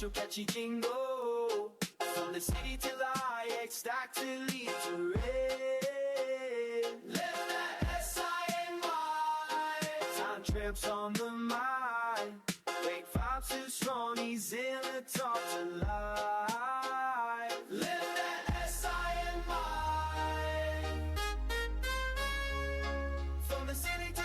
special catchy jingle. From the city till the high, stack to lead to red. Live that S-I-N-Y. Time tramps on the mind. Wake vibes too strong, he's in the top to life. Live that S-I-N-Y. From the city to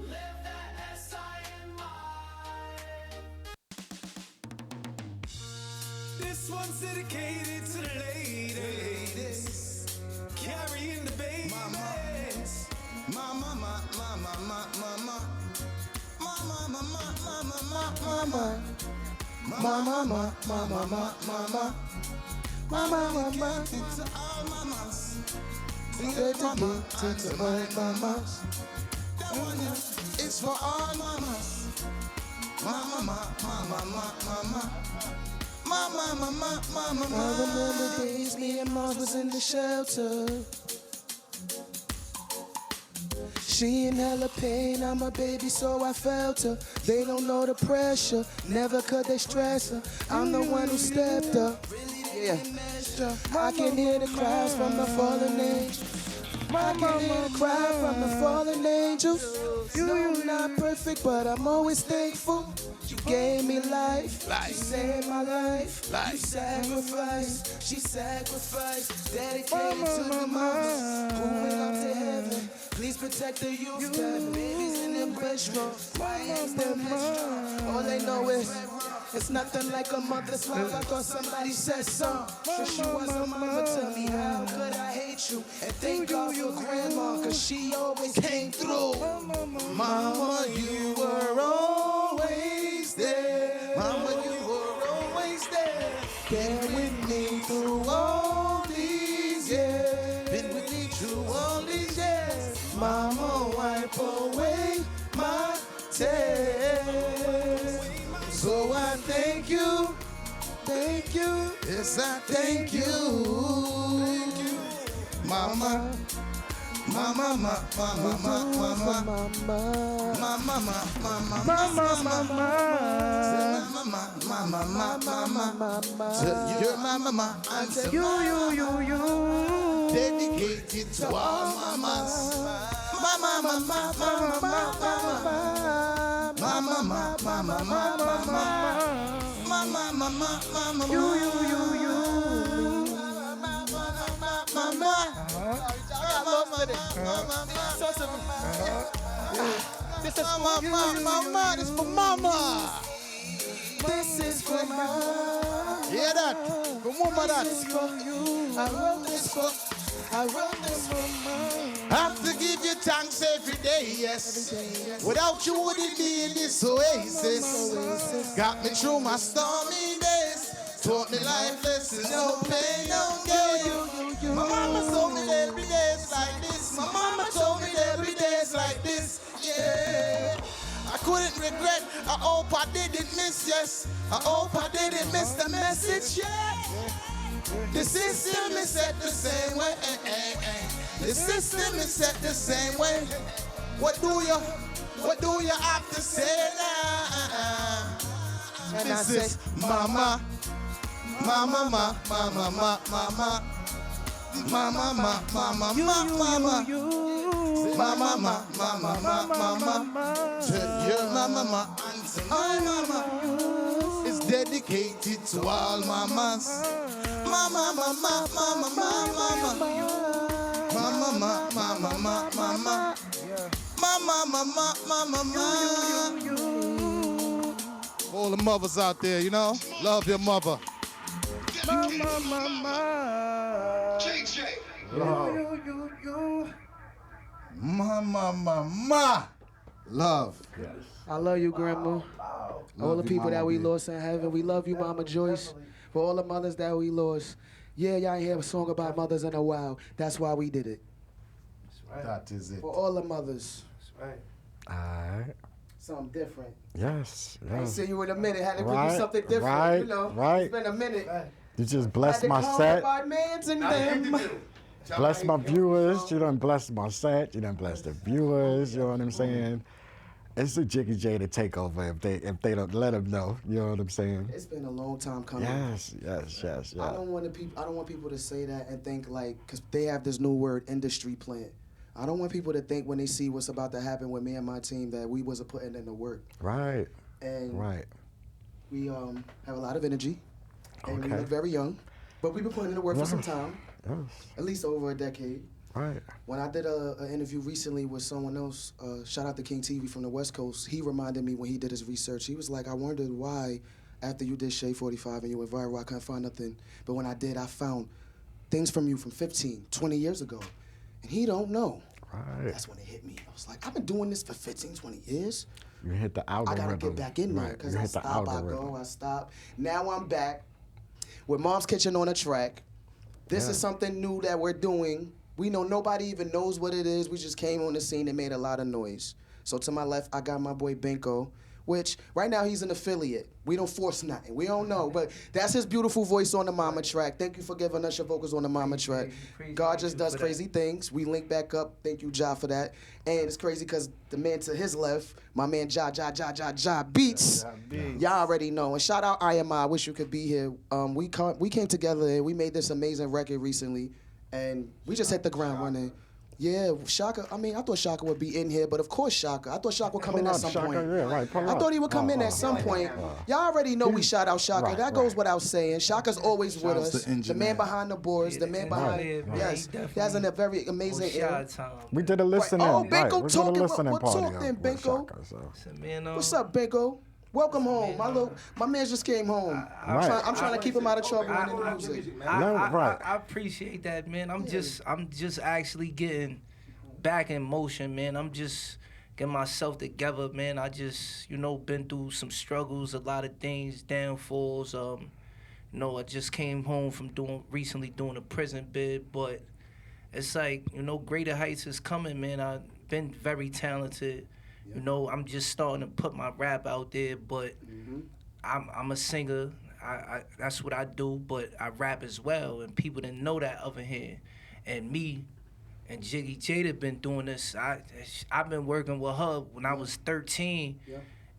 live that S-I-N-Y. This one's dedicated to the ladies, carrying the babies. Mama, mama, mama, mama, mama, mama, mama, mama, mama, mama, mama, mama, mama, dedicated to all mamas, dedicated to all mamas. That one is for all mamas. Mama, mama, mama, mama. Mama, mama, mama, mama. I remember days me and Mom was in the shelter. She in hella pain, I'm a baby, so I felt her. They don't know the pressure, never could they stress her. I'm the one who stepped up. Yeah, I can hear the cries from the fallen angels. I can hear the cry from the fallen angels. You're not perfect, but I'm always thankful. You gave me life, you saved my life. You sacrificed, she sacrificed. Dedicated to the mamas who went up to heaven. Please protect the youth, the babies in their breasts. Why ain't them headstrong? All they know is it's nothing like a mother's love. I thought somebody said so. Since you was a mama, tell me how could I hate you? And thank God for grandma, cause she always came through. Mama, you were always there. Mama, you were always there. Been with me through all these years. Been with me through all these years. Mama, wipe away my tears. So I thank you, yes I thank you, Mama, mama, mama, mama, mama, mama, mama, you're my mama, and you, dedicated to all mamas, mama, mama, mama, mama, mama, mama, mama, you, mama. This is for mama. This is for mama. This is for mama. Hear that? For mama, that. I wrote this for mama. I have to give you thanks every day, yes. Without you, wouldn't be in this oasis. Got me through my stormy days. Taught me life lessons, no pain, no gain. My mama told me there'll be days like this. My mama told me there'll be days like this, yeah. I couldn't regret, I hope I didn't miss, yes. I hope I didn't miss the message, yeah. The system is set the same way, The system is set the same way. What do you have to say now? And this is mama. Mama, mama, mama, mama, mama, mama, mama, mama, mama, mama, mama, mama, your mama, my mama is dedicated to all mamas. Mama, mama, mama, mama, mama, mama, mama, mama, mama, mama, mama. All the mothers out there, you know, love your mother. Mama, JaDa. Mama. Love. Yes. I love you, Grandma. All the people that we lost in heaven, we love you, Mama Joyce. For all the mothers that we lost. Yeah, y'all ain't hear a song about mothers in a while. That's why we did it. That's right. That is it. For all the mothers. That's right. All right. Something different. Yes. I ain't see you in a minute. Had to give Right, you something different. right, You know, right. It's been a minute. Right. You just blessed my set. Bless my viewers. You done bless my set. You done bless the viewers. You know what I'm saying? It's a JaDa to take over if they don't let him know. You know what I'm saying? It's been a long time coming. Yes. I don't want people to say that and think like, because they have this new word, industry plant. I don't want people to think when they see what's about to happen with me and my team that we wasn't putting in the work. Right. And Right. we have a lot of energy, and we Okay. look very young, but we've been putting in the work for some time, Yes. at least over a decade. Right. When I did an interview recently with someone else, shout out to King TV from the West Coast, he reminded me when he did his research, he was like, I wondered why after you did Shade 45 and you went viral, I couldn't find nothing. But when I did, I found things from you from 15, 20 years ago. And he don't know. Right. That's when it hit me. I was like, I've been doing this for 15, 20 years. You hit the I algorithm. gotta get back in there Right. because You I hit the stop, I algorithm. go, I stop. Now I'm back with Mom's Kitchen on the track. This is something new that we're doing. We know nobody even knows what it is. We just came on the scene and made a lot of noise. So to my left, I got my boy Benko, which right now he's an affiliate. We don't force nothing. We don't know, but that's his beautiful voice on the Mama track. Thank you for giving us your vocals on the Mama track. God just does crazy things. We link back up. Thank you, Ja, for that. And it's crazy because the man to his left, my man Ja Beats. Y'all already know. And shout out I wish you could be here. We came together and we made this amazing record recently, and we just hit the ground running. Yeah, Shaka. I mean, I thought Shaka would be in here, but of course Shaka. I thought Shaka would come in at some point. Yeah, right. Pull I up. thought he would come in at some point. Y'all already know we shout out Shaka. Right, That goes right. without saying. Shaka's always with Shouts us. to Engine The man Man. behind the boards. The man behind. Right, right. Yes, He he has a very definitely amazing shot ear. time. We did a listening. Oh, right. Benko We did a talking. listening What party talk then, with Benko? Shaka, so. What's up, Benko? Welcome home. My man just came home. I'm trying to keep him out of trouble in the music. I appreciate that, man. I'm just actually getting back in motion, man. I'm just getting myself together, man. I just, been through some struggles, a lot of things, downfalls. I just came home from recently doing a prison bid, but it's like, greater heights is coming, man. I've been very talented. I'm just starting to put my rap out there, but I'm a singer. I that's what I do, but I rap as well, and people didn't know that over here. And me and JaDa been doing this. I've been working with her when I was 13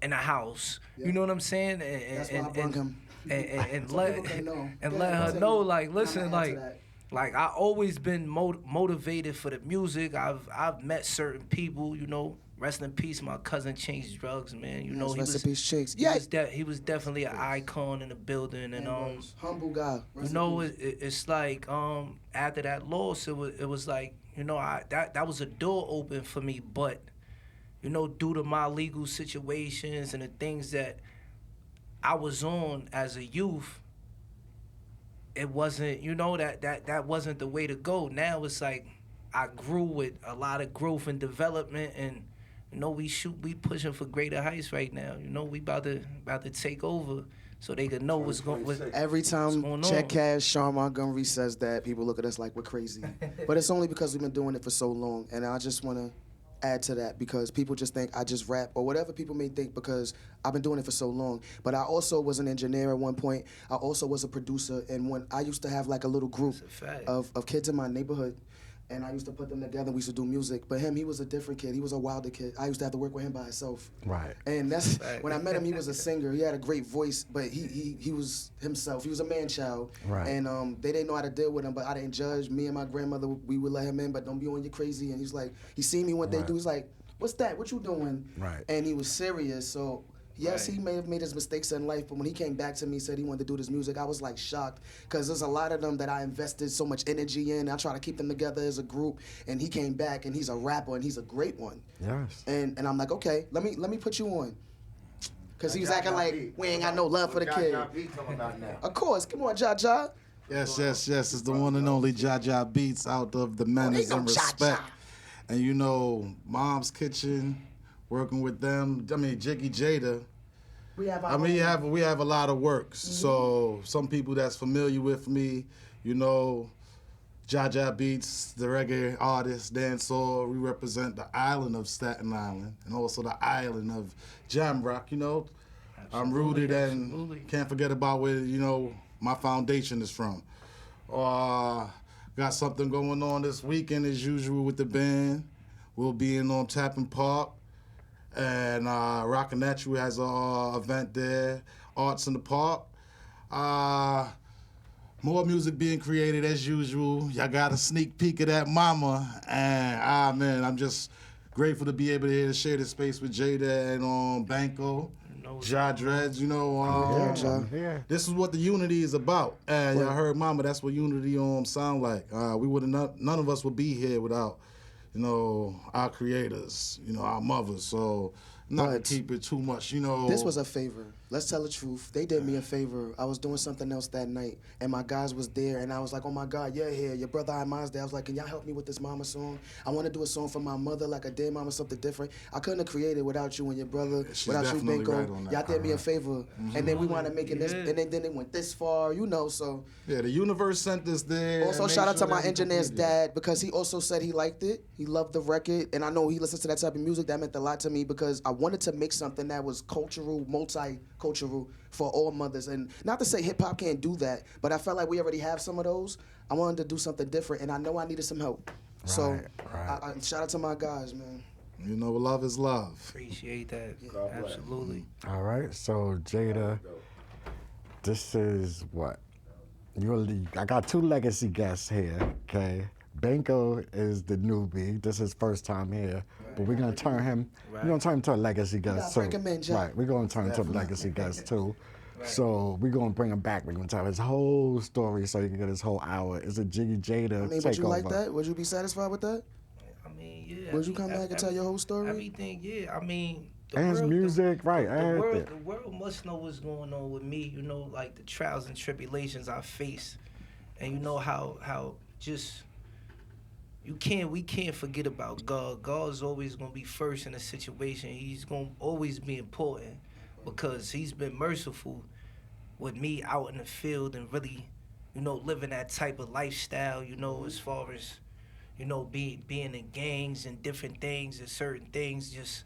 in the house. You know what I'm saying? That's why I brought him. And So let people can know. and Yeah, let her continue. know, like, I'm listen, gonna add to like. that. Like, I always been motivated for the music. I've met certain people, Rest in peace, my cousin changed drugs, man. Yes, he rest was in peace, Chase. he was definitely an icon in the building, and humble guy. Rest in peace. it's like after that loss, it was like that was a door open for me, but due to my legal situations and the things that I was on as a youth, it wasn't, that wasn't the way to go. Now it's like I grew with a lot of growth and development, and we pushing for greater heights right now. We about to take over, so they could know what's going. Every time going Check on. Cash, Sean Montgomery says that, people look at us like we're crazy. But it's only because we've been doing it for so long, and I just want to add to that because people just think I just rap or whatever people may think because I've been doing it for so long. But I also was an engineer at one point. I also was a producer, and when I used to have like a little group That's a fact. of kids in my neighborhood, and I used to put them together. We used to do music. But him, he was a different kid. He was a wilder kid. I used to have to work with him by himself. Right. And that's when I met him. He was a singer. He had a great voice, but he was himself. He was a man child. Right. And they didn't know how to deal with him. But I didn't judge. Me and my grandmother, we would let him in, but don't be on you crazy. And he's like, he seen me one day. Right. He's like, "What's that? What you doing?" Right. And he was serious. So. Yes, he may have made his mistakes in life, but when he came back to me and said he wanted to do this music, I was like shocked because there's a lot of them that I invested so much energy in. I try to keep them together as a group, and he came back and he's a rapper and he's a great one. Yes. And I'm like, okay, let me put you on, because he was acting like we ain't got no love for the kid. Of course, come on, JaDa. Yes, it's the one and only JaDa Beats out of the manners go and respect. And Mom's Kitchen, working with them. I mean, JaDa. We have We have a lot of works. So some people that's familiar with me, JaDa Beats, the reggae artist, dancehall. We represent the island of Staten Island and also the island of Jamrock. I'm rooted and can't forget about where my foundation is from. Got something going on this weekend as usual with the band. We'll be in on Tappan Park. And Rockin' Natural has a event there, Arts in the Park. More music being created as usual. Y'all got a sneak peek of that mama. And man, I'm just grateful to be able to share this space with JaDa and Banco. JaDa, you know, this is what the unity is about. And y'all heard mama, that's what unity sound like. We would have none of us would be here without, you know, our creators, you know, our mothers. So not to keep it too much, you know. This was a favor. Let's tell the truth. They did me a favor. I was doing something else that night, and my guys was there, and I was like, oh my God, you're here. Your brother Iman's there. I was like, can y'all help me with this mama song? I want to do a song for my mother, like a dead mama, something different. I couldn't have created without you and your brother, without you, Banco. Right, y'all did me a favor, and then we wound up making this, and then it went this far, you know, so. Yeah, the universe sent us there. Also, shout out to my engineer's dad, because he also said he liked it. He loved the record, and I know he listens to that type of music. That meant a lot to me, because I wanted to make something that was cultural, multicultural for all mothers. And not to say hip-hop can't do that, but I felt like we already have some of those. I wanted to do something different, and I know I needed some help. So I shout out to my guys, man. You know, love is love. Appreciate that. Absolutely. All right, so JaDa, this is what? I got 2 legacy guests here, okay? Banco is the newbie. This is his first time here, but we're gonna turn him. We're gonna turn him to a legacy guest too. Right, we're gonna turn him to a legacy guest too. So we're gonna bring him back. We're gonna tell his whole story so he can get his whole hour. It's a JaDa takeover. Would you like that? Would you be satisfied with that? I mean, yeah. Would you come back and tell your whole story? Everything, yeah. I mean, and his music, right? The world must know what's going on with me. You know, like the trials and tribulations I face, and you know how just. We can't forget about God. God's always gonna be first in a situation. He's gonna always be important because he's been merciful with me out in the field and really, you know, living that type of lifestyle, you know, as far as, you know, being in gangs and different things and certain things, just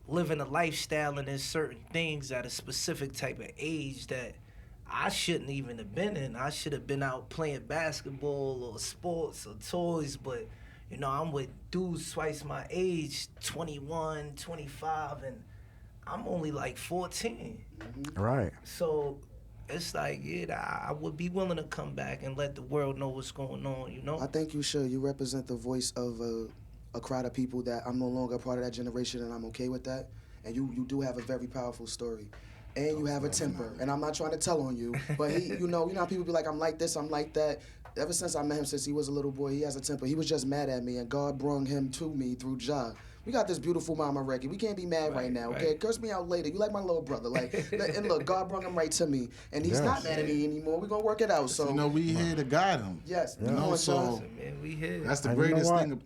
living a lifestyle and there's certain things at a specific type of age that I shouldn't even have been in. I should have been out playing basketball or sports or toys, but, you know, I'm with dudes twice my age, 21, 25, and I'm only like 14. Right. So it's like, yeah, I would be willing to come back and let the world know what's going on, you know? I think you should. You represent the voice of a crowd of people that I'm no longer a part of that generation, and I'm okay with that. And you do have a very powerful story. And you have a temper, and I'm not trying to tell on you, but you know how people be like, I'm like this, I'm like that. Ever since I met him, since he was a little boy, he has a temper. He was just mad at me, and God brung him to me through JaDa. We got this beautiful mama record. We can't be mad right now, okay? Curse me out later. You like my little brother, like. And look, God brung him right to me, and he's not mad at me anymore. We're gonna work it out. So you know, we here to guide him. Yes, you know, so man, we here. That's the greatest thing.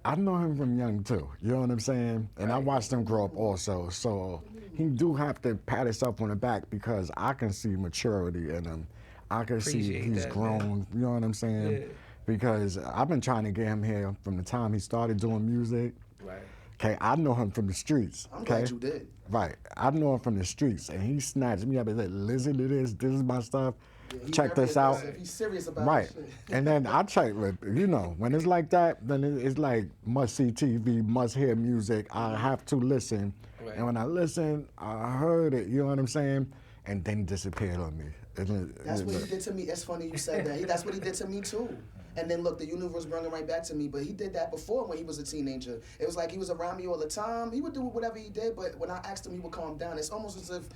I know him from young too. You know what I'm saying? And I watched him grow up also. So he do have to pat himself on the back because I can see maturity in him. I can see he's grown. Man. You know what I'm saying? Yeah. Because I've been trying to get him here from the time he started doing music. Right. Okay, I know him from the streets. I'm glad you did. Right. I know him from the streets, and he snatched me up and said, "Listen to this. This is my stuff. Yeah, check this out." He's serious about right. Shit. And then I check with, you know, when it's like that, then it's like must see TV, must hear music. I have to listen. Right. And when I listen, I heard it, you know what I'm saying? And then he disappeared on me. That's what he did to me. It's funny you said that. That's what he did to me too. And then look, the universe brought him right back to me. But he did that before when he was a teenager. It was like he was around me all the time. He would do whatever he did, but when I asked him, he would calm down. It's almost as if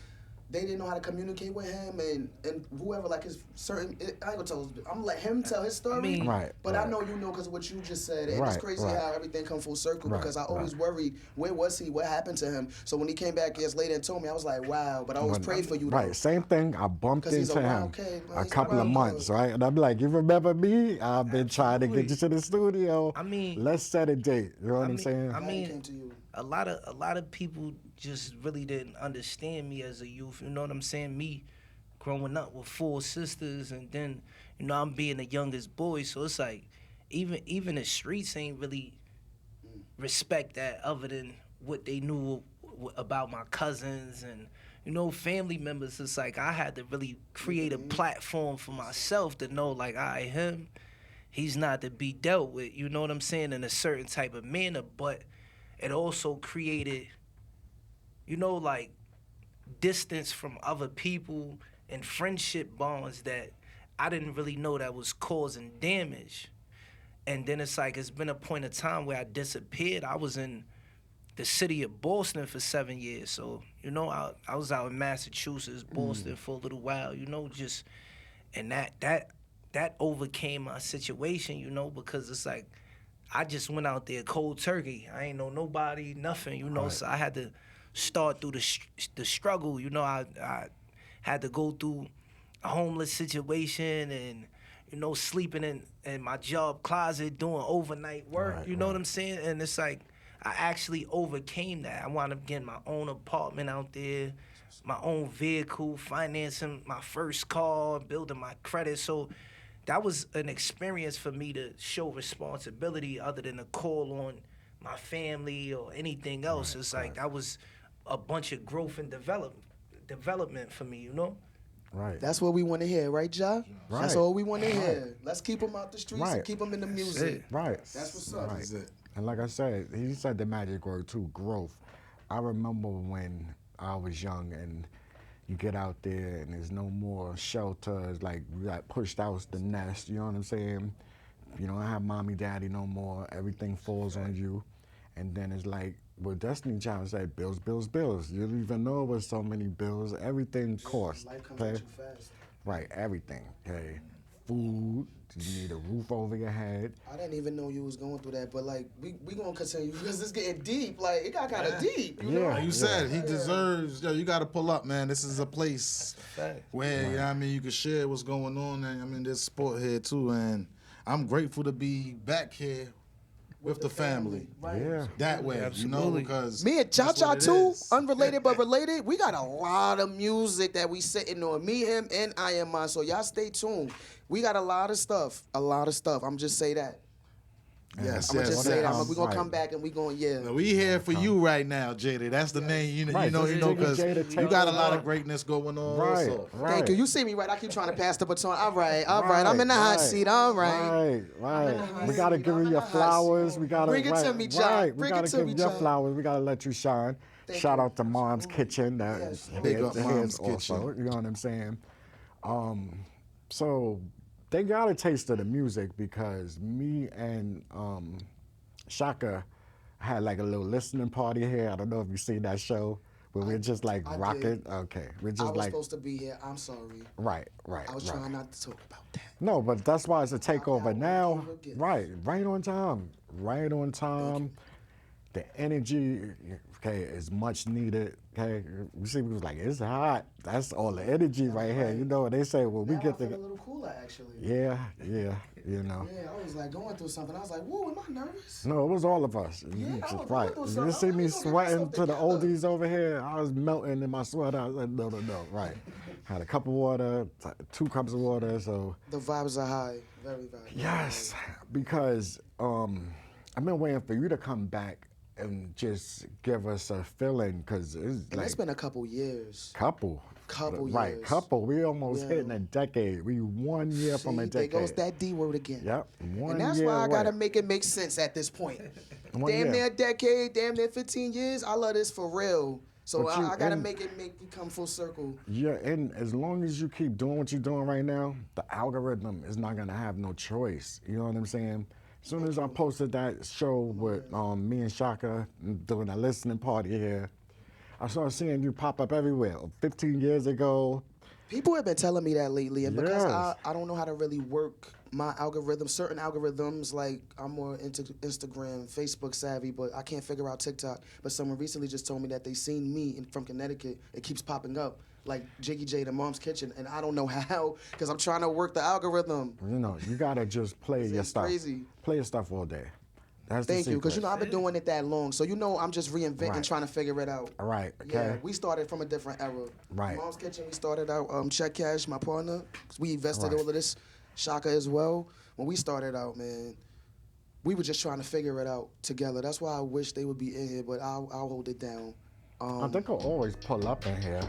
they didn't know how to communicate with him and whoever, like his certain, I ain't gonna tell, I'm gonna let him tell his story. But I know you know because of what you just said. And it's crazy how everything come full circle because I always worried, where was he? What happened to him? So when he came back years later and told me, I was like, wow, but I always prayed for you. Right, same thing. I bumped into him a couple of months, right? And I'm like, you remember me? I've been trying to get you to the studio. I mean, let's set a date. You know what I'm saying? I mean, a lot of people just really didn't understand me as a youth. You know what I'm saying? Me growing up with 4 sisters, and then, you know, I'm being the youngest boy. So it's like, even the streets ain't really respect that other than what they knew about my cousins and, you know, family members. It's like I had to really create a platform for myself to know, like, he's not to be dealt with. You know what I'm saying? In a certain type of manner, but it also created you know, like distance from other people and friendship bonds that I didn't really know that was causing damage. And then it's like, it's been a point of time where I disappeared. I was in the city of Boston for 7 years. So, you know, I was out in Massachusetts, Boston for a little while, you know, just, and that overcame my situation, you know, because it's like, I just went out there cold turkey. I ain't know nobody, nothing, you know, so I had to start through the struggle, you know. I had to go through a homeless situation and, you know, sleeping in my job closet, doing overnight work, you know what I'm saying? And it's like, I actually overcame that. I wound up getting my own apartment out there, my own vehicle, financing my first car, building my credit. So that was an experience for me to show responsibility other than to call on my family or anything else. It's like that was a bunch of growth and development for me, you know? Right. That's what we want to hear, right, Ja? Right. That's all we want to hear. Let's keep them out the streets and Right. keep them in the music. Right. That's what's up. Right. That's it. And like I said, he said the magic word too, growth. I remember when I was young and you get out there and there's no more shelters, like we got pushed out the nest, you know what I'm saying? You don't have mommy, daddy no more, everything falls on you. And then it's like, well, Destiny Child said, bills, bills, bills. You don't even know it was so many bills. Everything costs. Life comes Okay? at you fast. Right, everything. Okay, food. You need a roof over your head. I didn't even know you was going through that, but like we gonna continue because it's getting deep. Like it got kind of deep. You know? Like you said, he deserves. Yo, you got to pull up, man. This is a place Fact. where you know what I mean, you can share what's going on, and I mean there's sport here too, and I'm grateful to be back here with the family. Right. Yeah. That way, you know, Absolutely. because Me and that's JaDa what it too, is. unrelated but related. We got a lot of music that we sitting on. Me, him, and I Am Mine. So y'all stay tuned. We got a lot of stuff. I'm just say that. Yes, I'm gonna yes. just say that. Right. We gonna come back and we gonna Now, we here for you right now, JaDa. That's the name. You know, Right, you know, this is because JaDa, you got a take lot over. of greatness going on. Right, Also. right. Thank you. You see me right? I keep trying to pass the baton. All right. I'm in the hot seat. All right. Right. We gotta give you your flowers. We gotta Bring it to me, Ja. Right. We Bring it gotta to give me, you your Ja. flowers. We gotta let you shine. Thank Shout you. out to Mom's Kitchen. That Yes. Big up Mom's also, Kitchen. you know what I'm saying? So they got a taste of the music because me and Shaka had like a little listening party here. I don't know if you seen that show, but we're just like I rocking. did. Okay, we're I just was like supposed to be here. I'm sorry. right. I was trying not to talk about that. No, but that's why it's a takeover got now. one gift. Right on time. Right on time. The energy, okay, is much needed. Okay, you see, we was like, it's hot. That's all the energy right here. You know, they say, well, we Now get I feel a the, little cooler actually. yeah, you know. Yeah, I was like going through something. I was like, whoa, am I nervous? No, it was all of us. Yeah, I was Right. going through You something. see I'm me like, let me get sweating myself to the together. oldies over here. I was melting in my sweater. I was like, no, right. Had a cup of water, 2 cups of water, so. The vibes are high, very vibes. Yes, because I've been waiting for you to come back and just give us a feeling, because it's And like it's been a couple years. couple. Couple Right, years. couple. We almost Yeah. hitting a decade. We 1 year from a See, there decade. goes that D word again. Yep, 1 And that's year why I away. gotta make it make sense at this point. 1 Damn year. near a decade, damn near 15 years. I love this for real. So But you I gotta in- make it come full circle. Yeah, and as long as you keep doing what you're doing right now, the algorithm is not gonna have no choice. You know what I'm saying? As soon as I posted that show with me and Shaka doing a listening party here, I started seeing you pop up everywhere. 15 years ago. People have been telling me that lately, and because Yes. I don't know how to really work my algorithm, certain algorithms, like I'm more into Instagram, Facebook savvy, but I can't figure out TikTok. But someone recently just told me that they seen me from Connecticut. It keeps popping up, like JaDa, the Mom's Kitchen, and I don't know how, because I'm trying to work the algorithm. You know, you gotta just play your It's stuff. crazy. Play your stuff all day. That's Thank the you, because you know secret. I've been doing it that long, so you know I'm just reinventing, Right. trying to figure it out. All right, Yeah, okay. we started from a different era. Right. Mom's Kitchen, we started out, Check Cash, my partner. We invested Right. all of this, Shaka as well. When we started out, man, we were just trying to figure it out together. That's why I wish they would be in here, but I'll hold it down. I think I'll always pull up in here.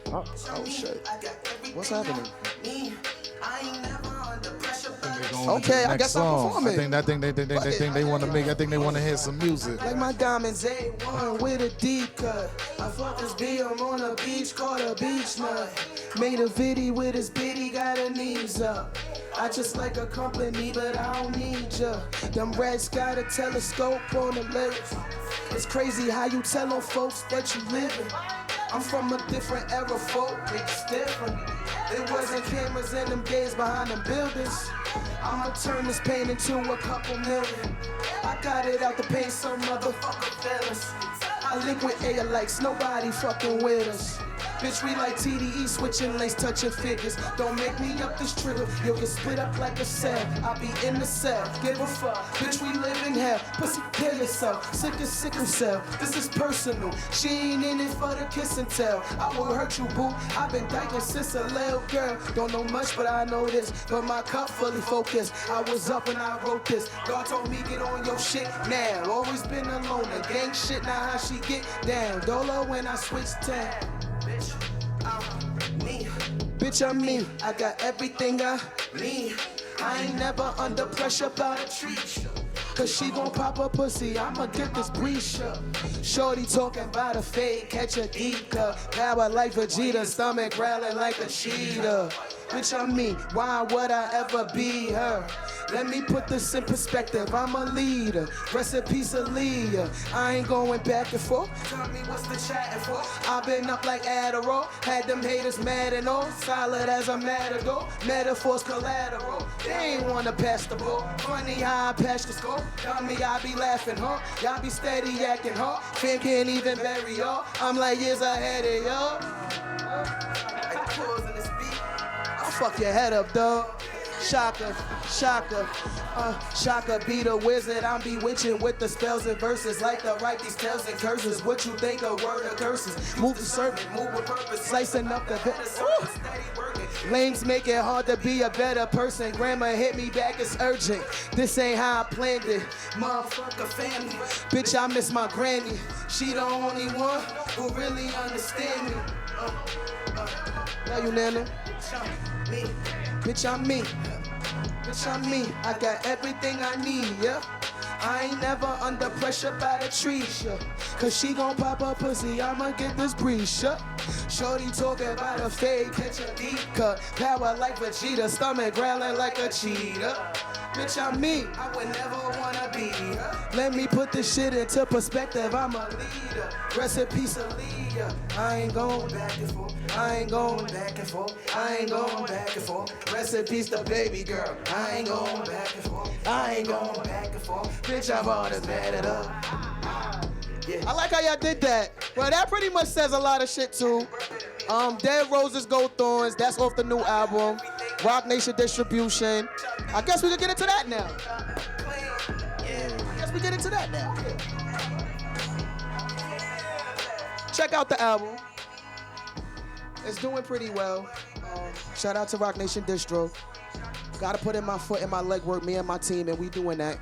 Oh, Oh shit. What's happening? I think they're gonna on Okay, the I next guess I'm song. performing. I think they want to make. I think they want to hear some music. Like my diamonds A1 with a deep cut. I fuck this B, I'm on a beach called a beach nut. Made a video with his bitty, got her knees up. I just like a company, but I don't need ya. Them rats got a telescope on the left. It's crazy how you tell them folks that you living. I'm from a different era, folk, it's different. It wasn't cameras in them days behind them buildings. I'ma turn this pain into a couple million. I got it out the paint, some motherfucker fellas. I link with air likes, nobody fucking with us. Bitch, we like TDE, switching lanes, touching figures. Don't make me up this trigger, you'll get split up like a cell. I'll be in the cell, give a fuck. Bitch, we live in hell, pussy, kill yourself. Sick as sickle cell, this is personal. She ain't in it for the kiss and tell. I will hurt you, boo. I've been dyking since a little girl. Don't know much, but I know this. But my cup fully focused. I was up when I wrote this. God told me get on your shit now. Always been alone, the gang shit, now how she get down. Dolo when I switch town. Bitch, I'm me. I got everything I need. I ain't never under pressure by the treat. Cause she gon' pop a pussy, I'ma get this breach up. Shorty talking about a fade, catch a deep cut. Power like Vegeta, stomach growling like a cheetah. Bitch, I'm me, why would I ever be her? Let me put this in perspective, I'm a leader. Rest in peace, Aaliyah. I ain't going back and forth. Tell me what's the chatting for? I've been up like Adderall. Had them haters mad and all. Solid as a matador. Metaphors collateral. They ain't wanna pass the ball. Funny how I pass the score. Tell me I be laughing, huh? Y'all be steady acting, huh? Fam can't even bury y'all. I'm like years ahead of y'all. Like pause in this beat. I'll fuck your head up, dog. Shaka, shaka, shaka be the wizard. I'm bewitching with the spells and verses. Like to write these tales and curses. What you think a word of curses? Move the servant, move with purpose. Slicing up the better surface, steady working. Lanes make it hard to be a better person. Grandma hit me back, it's urgent. This ain't how I planned it. Motherfucker family. Bitch, I miss my granny. She the only one who really understand me. Love you, Nana. Bitch, I'm me. Bitch, I'm me. I got everything I need, yeah. I ain't never under pressure by the trees, yeah. Cause she gon' pop her pussy, I'ma get this breeze, yeah. Shorty talking about a fade, catch a deep cut. Power like Vegeta, stomach growling like a cheetah. Bitch, I'm me. I would never wanna be her. Let me put this shit into perspective, I'm a leader. Rest in peace, Aaliyah. I ain't going back and forth. I ain't going back and forth. I ain't going back and forth. Rest in peace, the baby girl. I ain't going back and forth. I ain't going back and forth. Bitch, I've always mad it up. Yeah. I like how y'all did that. Well, that pretty much says a lot of shit too. Dead Roses, Gold Thorns, that's off the new album. Rock Nation distribution. I guess we can get into that now. I guess we get into that now. Check out the album. It's doing pretty well. Shout out to Rock Nation Distro. Gotta put in my foot in my legwork, me and my team, and we doing that.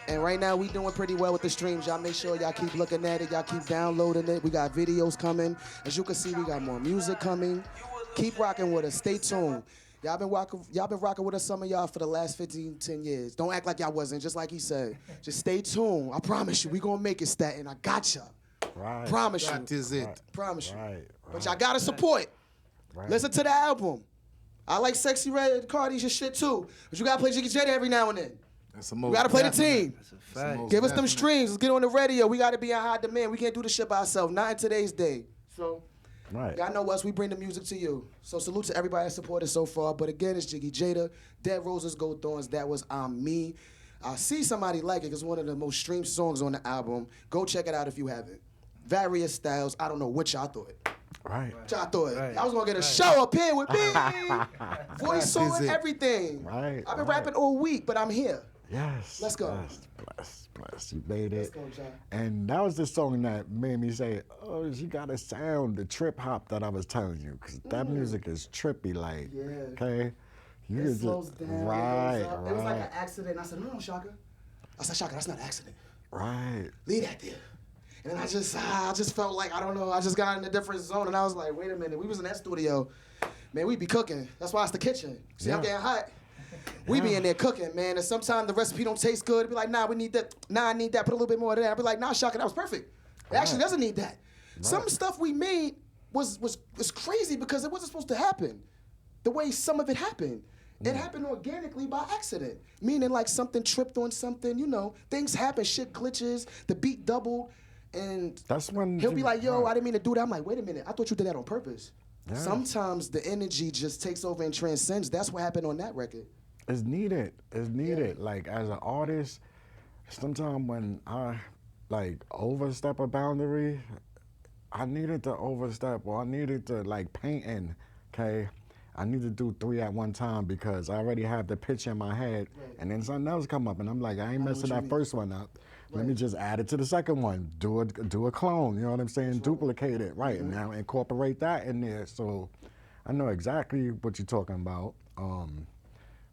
And right now, we doing pretty well with the streams. Y'all make sure y'all keep looking at it. Y'all keep downloading it. We got videos coming. As you can see, we got more music coming. Keep rocking with us. Stay tuned. Y'all been rocking with us, some of y'all, for the last 10 years. Don't act like y'all wasn't, just like he said. Just stay tuned. I promise you, we gonna make it, Staten. I got y'all. Right. Promise you. That is it. Promise you. Right. But y'all gotta support. Right. Listen to the album. I like Sexy Red Cardi's your shit too. But you gotta play JaDa every now and then. That's the You most gotta play the definite. team. That's a fact. Give us them streams. Let's get on the radio. We gotta be in high demand. We can't do this shit by ourselves. Not in today's day. So, Right. y'all know us. We bring the music to you. So salute to everybody that supported so far. But again, it's JaDGy, JaDa, Dead Roses, Gold Thorns. That was I'm Me. I see somebody like it. It's one of the most streamed songs on the album. Go check it out if you haven't. Various styles. I don't know what y'all thought. Right. What y'all thought. Right. I was gonna get a show up here with me. Voice That is on it. everything. Right, I've been right. rapping all week, but I'm here. Yes. Let's go. Bless. You made it. Let's go, John. And that was the song that made me say, oh, you got a sound, the trip hop that I was telling you. Because that music is trippy, like, Yeah. okay? You It could slows just, down. right, It goes up. It was like an right, accident. I said, no, Shaka. I said, Shaka, that's not an accident. right. Leave that there. And I just felt like, I don't know, I just got in a different zone. And I was like, wait a minute. We was in that studio. Man, we be cooking. That's why it's the kitchen. See, I'm Yeah. getting hot. We be in there cooking, man, and sometimes the recipe don't taste good. Be like, nah, we need that. Nah, I need that. Put a little bit more of that. I be like, nah, Shaka, that was perfect. It actually doesn't need that. Some stuff we made was crazy because it wasn't supposed to happen. The way some of it happened. It happened organically by accident. Meaning like something tripped on something, you know. Things happen, shit glitches, the beat doubled, and that's when he'll be like, yo, I didn't mean to do that. I'm like, wait a minute, I thought you did that on purpose. Yeah. Sometimes the energy just takes over and transcends. That's what happened on that record. It's needed. It's needed. Yeah. Like as an artist, sometimes when I like overstep a boundary, I needed to overstep, or I needed to like painting, okay? I need to do 3 at one time because I already have the pitch in my head, and then something else come up, and I'm like, I ain't messing that first one up. Let me just add it to the second one. Do a clone. You know what I'm saying? Duplicate it, right? And now incorporate that in there. So I know exactly what you're talking about.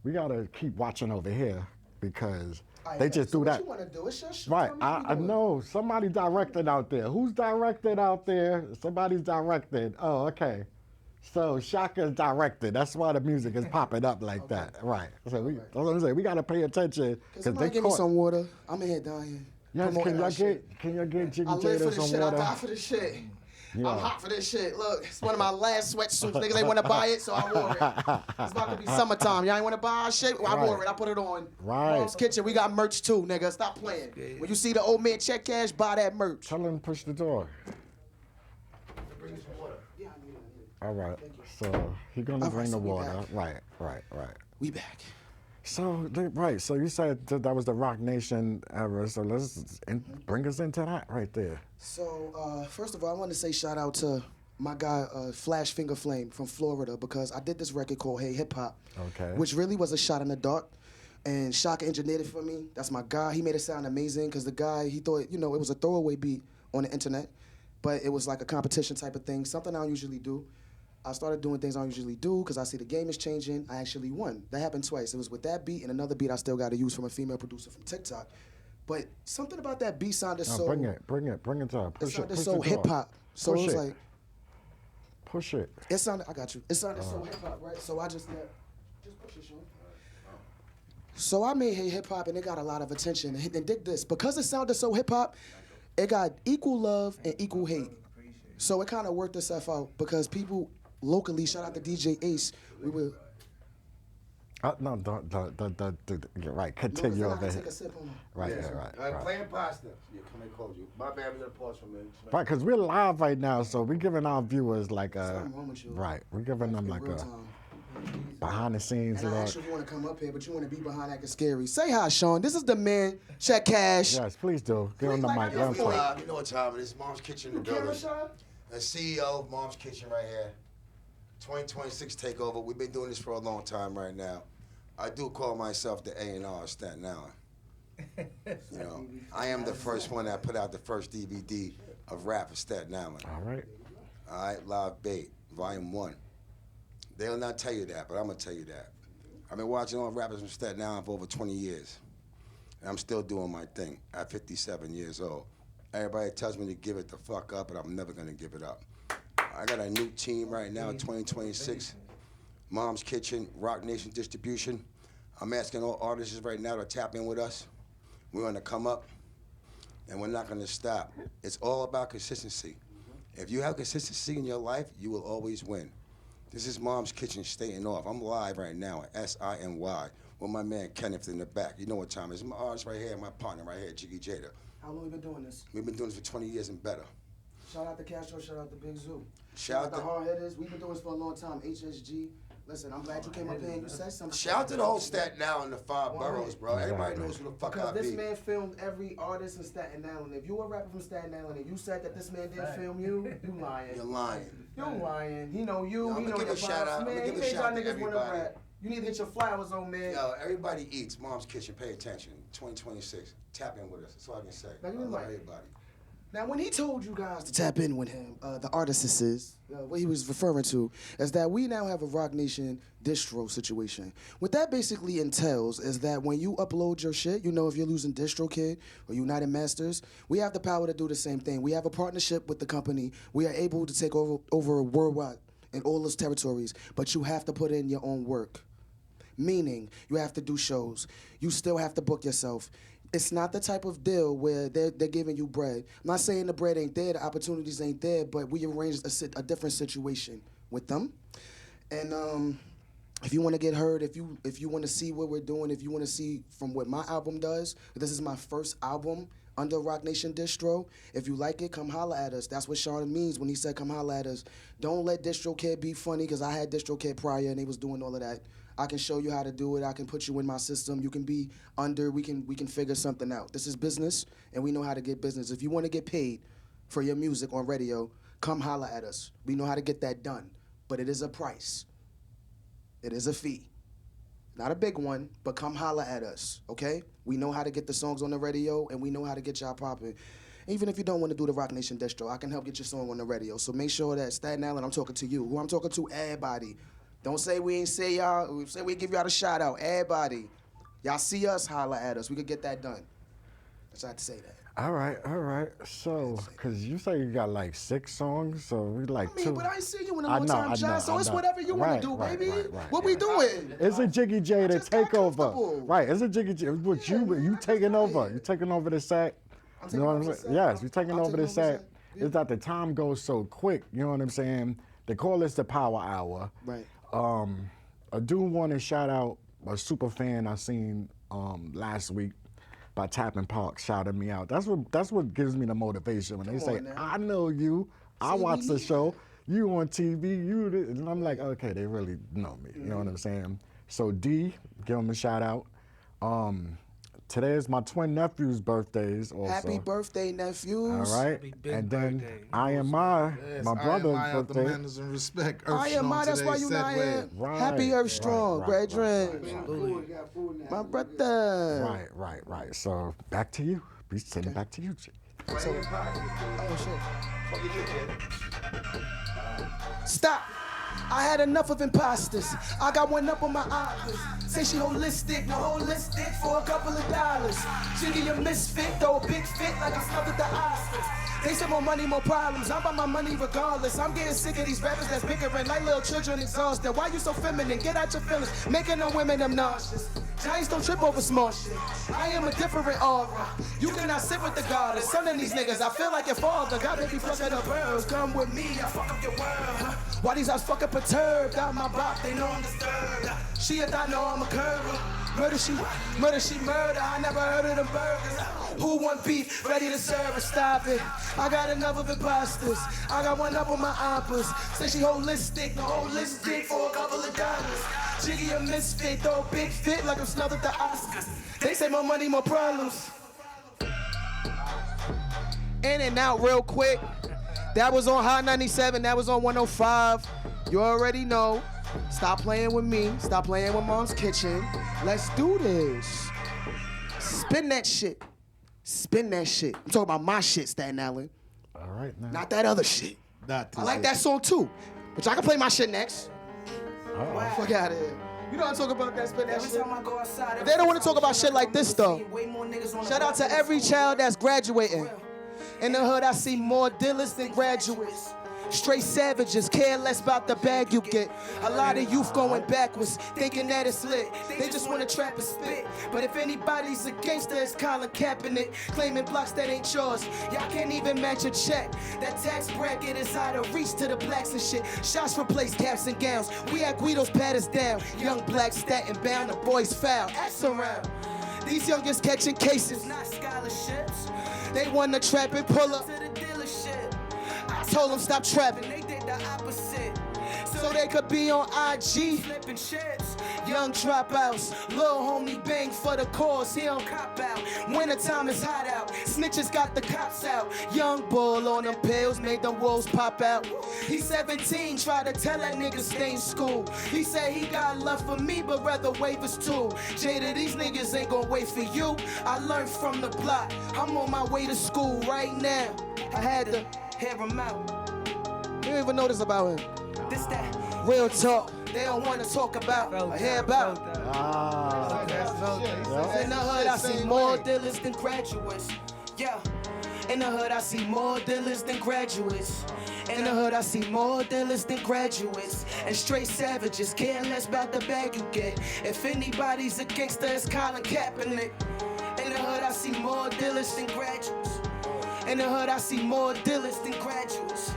We gotta keep watching over here because they just do that. What you wanna do? It's your show. Right. I know somebody directed out there. Who's directed out there? Somebody's directed. Oh, okay. So Shaka's directed. That's why the music is popping up like that. Right. So that's what I'm saying. We gotta pay attention because they give me some water. I'm in here dying. Yes, can y'all get JaDa some water? I live for this shit. I die for this shit. Yeah. I'm hot for this shit. Look, it's one of my last sweatsuits. Niggas ain't want to buy it, so I wore it. It's about to be summertime. Y'all ain't want to buy our shit? Well, I wore it. I put it on. Right. Mom's Kitchen, we got merch too, nigga. Stop playing. Yeah. When you see the old man check cash, buy that merch. Tell him to push the door. Bring you some water. Yeah, I need it. All right. So he gonna bring the water. Right. We back. So So you said that was the Rock Nation era. So let's bring us into that right there. So first of all, I want to say shout out to my guy Flash Finger Flame from Florida because I did this record called Hey Hip Hop, which really was a shot in the dark. And Shaka engineered it for me. That's my guy. He made it sound amazing because the guy, he thought, it was a throwaway beat on the internet, but it was like a competition type of thing, something I don't usually do. I started doing things I don't usually do because I see the game is changing. I actually won. That happened twice. It was with that beat and another beat I still got to use from a female producer from TikTok. But something about that beat sounded so... Bring it to her. Push it. It sounded so hip-hop. So it was like... Push it. It sounded... I got you. It sounded so hip-hop, right? So I just push it, Sean. So I made Hey Hip Hop and it got a lot of attention. And dig this. Because it sounded so hip-hop, it got equal love and equal hate. So it kind of worked itself out because people... Locally, shout out to DJ Ace. We were. No, don't. You're right. Continue over here. Take a sip on right. Playing pasta. Yeah, come and close you. My bad, we gotta pause for a minute. Right, because we're live right now, so we're giving our viewers like a. Something wrong with you. Right, we're giving them like a behind the scenes. And I actually want to come up here, but you want to be behind acting scary. Say hi, Sean. This is the man. Check cash. Yes, please do. Give him the mic. You know what time it is. Mom's Kitchen in the building. The CEO of Mom's Kitchen right here. 2026 takeover. We've been doing this for a long time right now. I do call myself the A&R of Staten Island. I am the first one that put out the first DVD of rap of Staten Island. All right, Live Bait, Volume 1. They'll not tell you that, but I'm gonna tell you that. I've been watching all rappers from Staten Island for over 20 years. And I'm still doing my thing at 57 years old. Everybody tells me to give it the fuck up, but I'm never gonna give it up. I got a new team right now, 2026. Mom's Kitchen, Rock Nation Distribution. I'm asking all artists right now to tap in with us. We're gonna come up, and we're not gonna stop. It's all about consistency. If you have consistency in your life, you will always win. This is Mom's Kitchen staying off. I'm live right now at SINY with my man Kenneth in the back. You know what time it is. My artist right here, my partner right here, JaDa. How long have you been doing this? We've been doing this for 20 years and better. Shout out to Castro, shout out to Big Zoo. Shout out to Hard Hitters. We've been doing this for a long time. HSG. Listen, I'm glad you came up here and you said something. Shout out to the whole Staten Island, the 5 boroughs, bro. Everybody knows who the fuck I be. Because this man filmed every artist in Staten Island. If you a rapper from Staten Island and you said that this man didn't film you, you lying. You're lying. You're lying. He know you. He know give your a shout out. Man, he made y'all niggas want to rap. You need to get your flowers on, man. Yo, everybody eats. Mom's Kitchen. Pay attention. 2026. Tap in with us. That's all I can say. I love everybody. Now, when he told you guys to tap in with him, the artists is, what he was referring to is that we now have a Rock Nation distro situation. What that basically entails is that when you upload your shit, if you're losing DistroKid or United Masters, we have the power to do the same thing. We have a partnership with the company. We are able to take over worldwide in all those territories, but you have to put in your own work. Meaning, you have to do shows. You still have to book yourself. It's not the type of deal where they're giving you bread. I'm not saying the bread ain't there, the opportunities ain't there, but we arranged a different situation with them. And if you want to get heard, if you want to see what we're doing, if you want to see from what my album does, this is my first album under Rock Nation Distro. If you like it, come holla at us. That's what Sean means when he said come holla at us. Don't let Distro Kid be funny, because I had Distro Kid prior and they was doing all of that. I can show you how to do it. I can put you in my system. You can be under. We can figure something out. This is business, and we know how to get business. If you want to get paid for your music on radio, come holla at us. We know how to get that done, but it is a price. It is a fee. Not a big one, but come holla at us, okay? We know how to get the songs on the radio, and we know how to get y'all popping. Even if you don't want to do the Rock Nation Distro, I can help get your song on the radio. So make sure that Staten Island, I'm talking to you. Who I'm talking to, everybody. Don't say we ain't say y'all, we say we give y'all a shout out. Everybody. Y'all see us, holla at us. We could get that done. That's how I have to say that. All right. So, because you say you got like 6 songs, so we like 2. But I ain't see you in a long time, John, so it's whatever you want to do, baby. What we doing? It's a JaDa just got takeover. comfortable. Right, it's a JaDa. What you taking over. You taking over the set. You know what I'm saying? Yes, you're taking over the set. It's that the time goes so quick, you know what I'm saying? They call this the Power Hour. Right. I do want to shout out a super fan I seen last week by Tappan Park shouted me out. That's what gives me the motivation when they say, I know you, I watch the show, you on TV, and I'm like, okay, they really know me, you know what I'm saying? So D, give him a shout out. Today is my twin nephew's birthdays also. Happy birthday, nephews. All right. And then I am my brother's birthday. The manners and respect. I am my, that's why you not here. Happy Earth Strong, brethren. My brother. Right. So back to you. We send it back to you, Jay. Stop. I had enough of imposters. I got one up on my eyelids. Say she holistic, no holistic for a couple of dollars. JaDa a misfit, though a big fit like I snubbed at the Oscars. They said more money, more problems. I'm about my money regardless. I'm getting sick of these rappers that's bickering like little children exhausted. Why you so feminine? Get out your feelings. Making them women them nauseous. Giants don't trip over small shit. I am a different aura. You cannot sit with the goddess. Some of these niggas, I feel like your father. God baby fucking the birds. Come with me, I fuck up your world. Why these eyes fucking perturbed? Out my box, they know I'm disturbed. She a thought, know I'm a curver. Murder, she murder. I never heard of them burgers. Who want beef? Ready to serve it, stop it. I got enough of imposters. I got one up on my oppas. Say she holistic, no holistic for a couple of dollars. JaDa a misfit, though a big fit like I'm snubbed at the Oscars. They say more money, more problems. In and out real quick. That was on Hot 97, that was on 105. You already know. Stop playing with me. Stop playing with Mom's Kitchen. Let's do this. Spin that shit. Spin that shit. I'm talking about my shit, Staten Island. All right, now. Not that other shit. I like that song too. But y'all can play my shit next. Uh-oh. Fuck out of here. You know I talk about that, spin that shit. They don't want to talk about shit like this though. Shout out to every child that's graduating. In the hood, I see more dealers than graduates. Straight savages, care less about the bag you get. A lot of youth going backwards, thinking that it's lit. They just want to trap and spit. But if anybody's a gangster, it's Colin Kaepernick. Claiming blocks that ain't yours. Y'all can't even match a check. That tax bracket is out of reach to the blacks and shit. Shots replace caps and gowns. We at Guido's pat us down. Young black statin bound, the boys foul. Ass around. These youngest catching cases, not scholarships. They want to trap and pull up to the dealership. I told them stop trapping, they did the opposite. So they could be on IG, flipping shits. Young dropouts, little homie bang for the cause, he don't cop out. Wintertime is hot out, snitches got the cops out. Young bull on them pills, made them wolves pop out. He's 17, try to tell that nigga stay in school. He said he got love for me, but rather wave his tool. JaDa, these niggas ain't gonna wait for you. I learned from the block, I'm on my way to school right now. I had to hear him out. You don't even know this about him. This that real talk they don't want to talk about or hear about. In the hood, I see more dealers than graduates. Yeah. In the hood, I see more dealers than graduates. In the hood, I see more dealers than graduates. And straight savages, care less about the bag you get. If anybody's a gangster, it's Colin Kaepernick. In the hood, I see more dealers than graduates. In the hood, I see more dealers than graduates.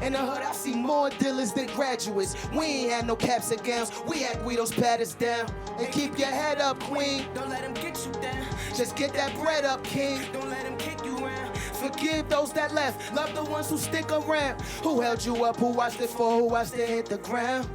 In the hood, I see more dealers than graduates. We ain't had no caps and gowns. We had Guido's padders down. And keep your head up, queen. Don't let him get you down. Just get that bread up, king. Don't let him kick you around. Forgive those that left. Love the ones who stick around. Who held you up? Who watched it fall? Who watched it hit the ground?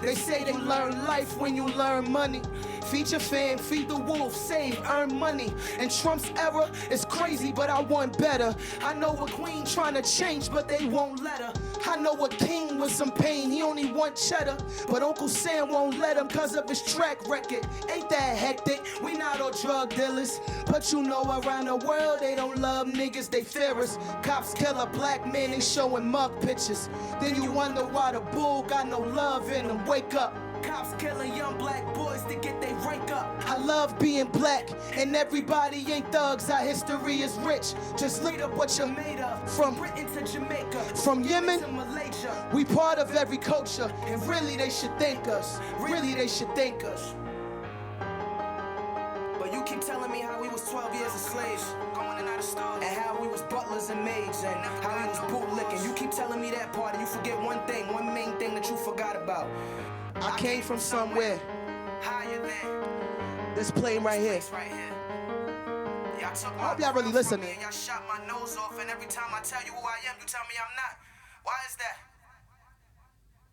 They say you learn life when you learn money. Feed your fam, feed the wolf, save, earn money. And Trump's era is crazy, but I want better. I know a queen trying to change, but they won't let her. I know a king with some pain, he only want cheddar. But Uncle Sam won't let him cause of his track record. Ain't that hectic? We not all drug dealers. But you know around the world they don't love niggas, they fear us. Cops kill a black man, they showing mug pictures. Then you wonder why the bull got no love in him. Wake up. Cops killing young black boys to get they rank up. I love being black, and everybody ain't thugs. Our history is rich. Just read up what you're made of. From Britain to Jamaica, from Yemen to Malaysia, we part of every culture, and really they should thank us. Really they should thank us. But you keep telling me how we was 12 years of slaves, going in and out of stores, and how we was butlers and maids, and how we was bootlicking. You keep telling me that part, and you forget one thing, one main thing that you forgot about. I came from somewhere higher than this plane right here. Y'all took my, I hope y'all really listening. Y'all shot my nose off, and every time I tell you who I am, you tell me I'm not. Why is that?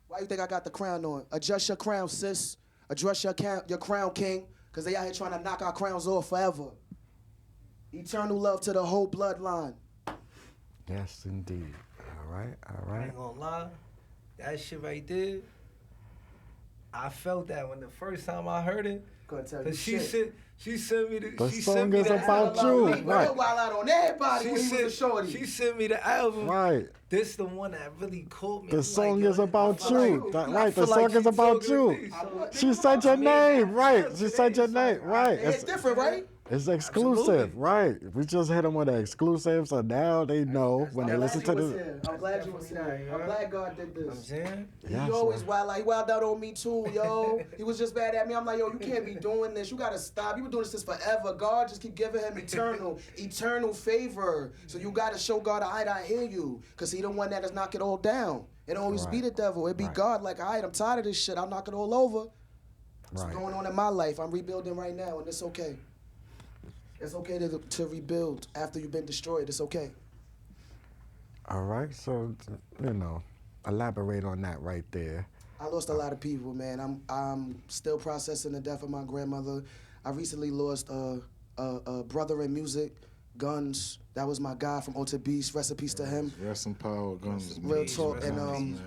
Why you think I got the crown on? Adjust your crown, sis. Adjust your crown, king. Because they out here trying to knock our crowns off forever. Eternal love to the whole bloodline. Yes, indeed. All right, all I right. ain't gonna lie, that shit right there, I felt that when the first time I heard it. Gonna tell you Cause she shit. sent me The she song sent me is the about album. you. Right. Wild out on everybody when he was a shorty. She sent me the album. Right. This the one that really caught me. The I'm song like, yo, is about I feel you. like- That- I right, the feel like song is she about talking to you. me, so- She said your name, right? She said your name, right? It's different, right? It's exclusive, right? We just hit them with an exclusive, so now they know when they listen to this. I'm glad you was here. I'm glad God did I'm this. saying? Yes, He always man. wild out. He wild out on me too, yo. He was just bad at me. I'm like, yo, you can't be doing this. You gotta stop. You been doing this forever. God just keep giving him eternal favor. So you gotta show God, I hear you, cause he the one that does knock it all down. It always be Right. the devil. It be Right. God. Like, I'm tired of this shit. I'll knock it all over. What's Right. going on in my life? I'm rebuilding right now, and it's okay. It's okay to rebuild after you've been destroyed. It's okay. All right, so elaborate on that right there. I lost a lot of people, man. I'm still processing the death of my grandmother. I recently lost a brother in music, Guns. That was my guy from Alter Beast. Rest in peace to him. Rest in power, guns. Real talk. And Man.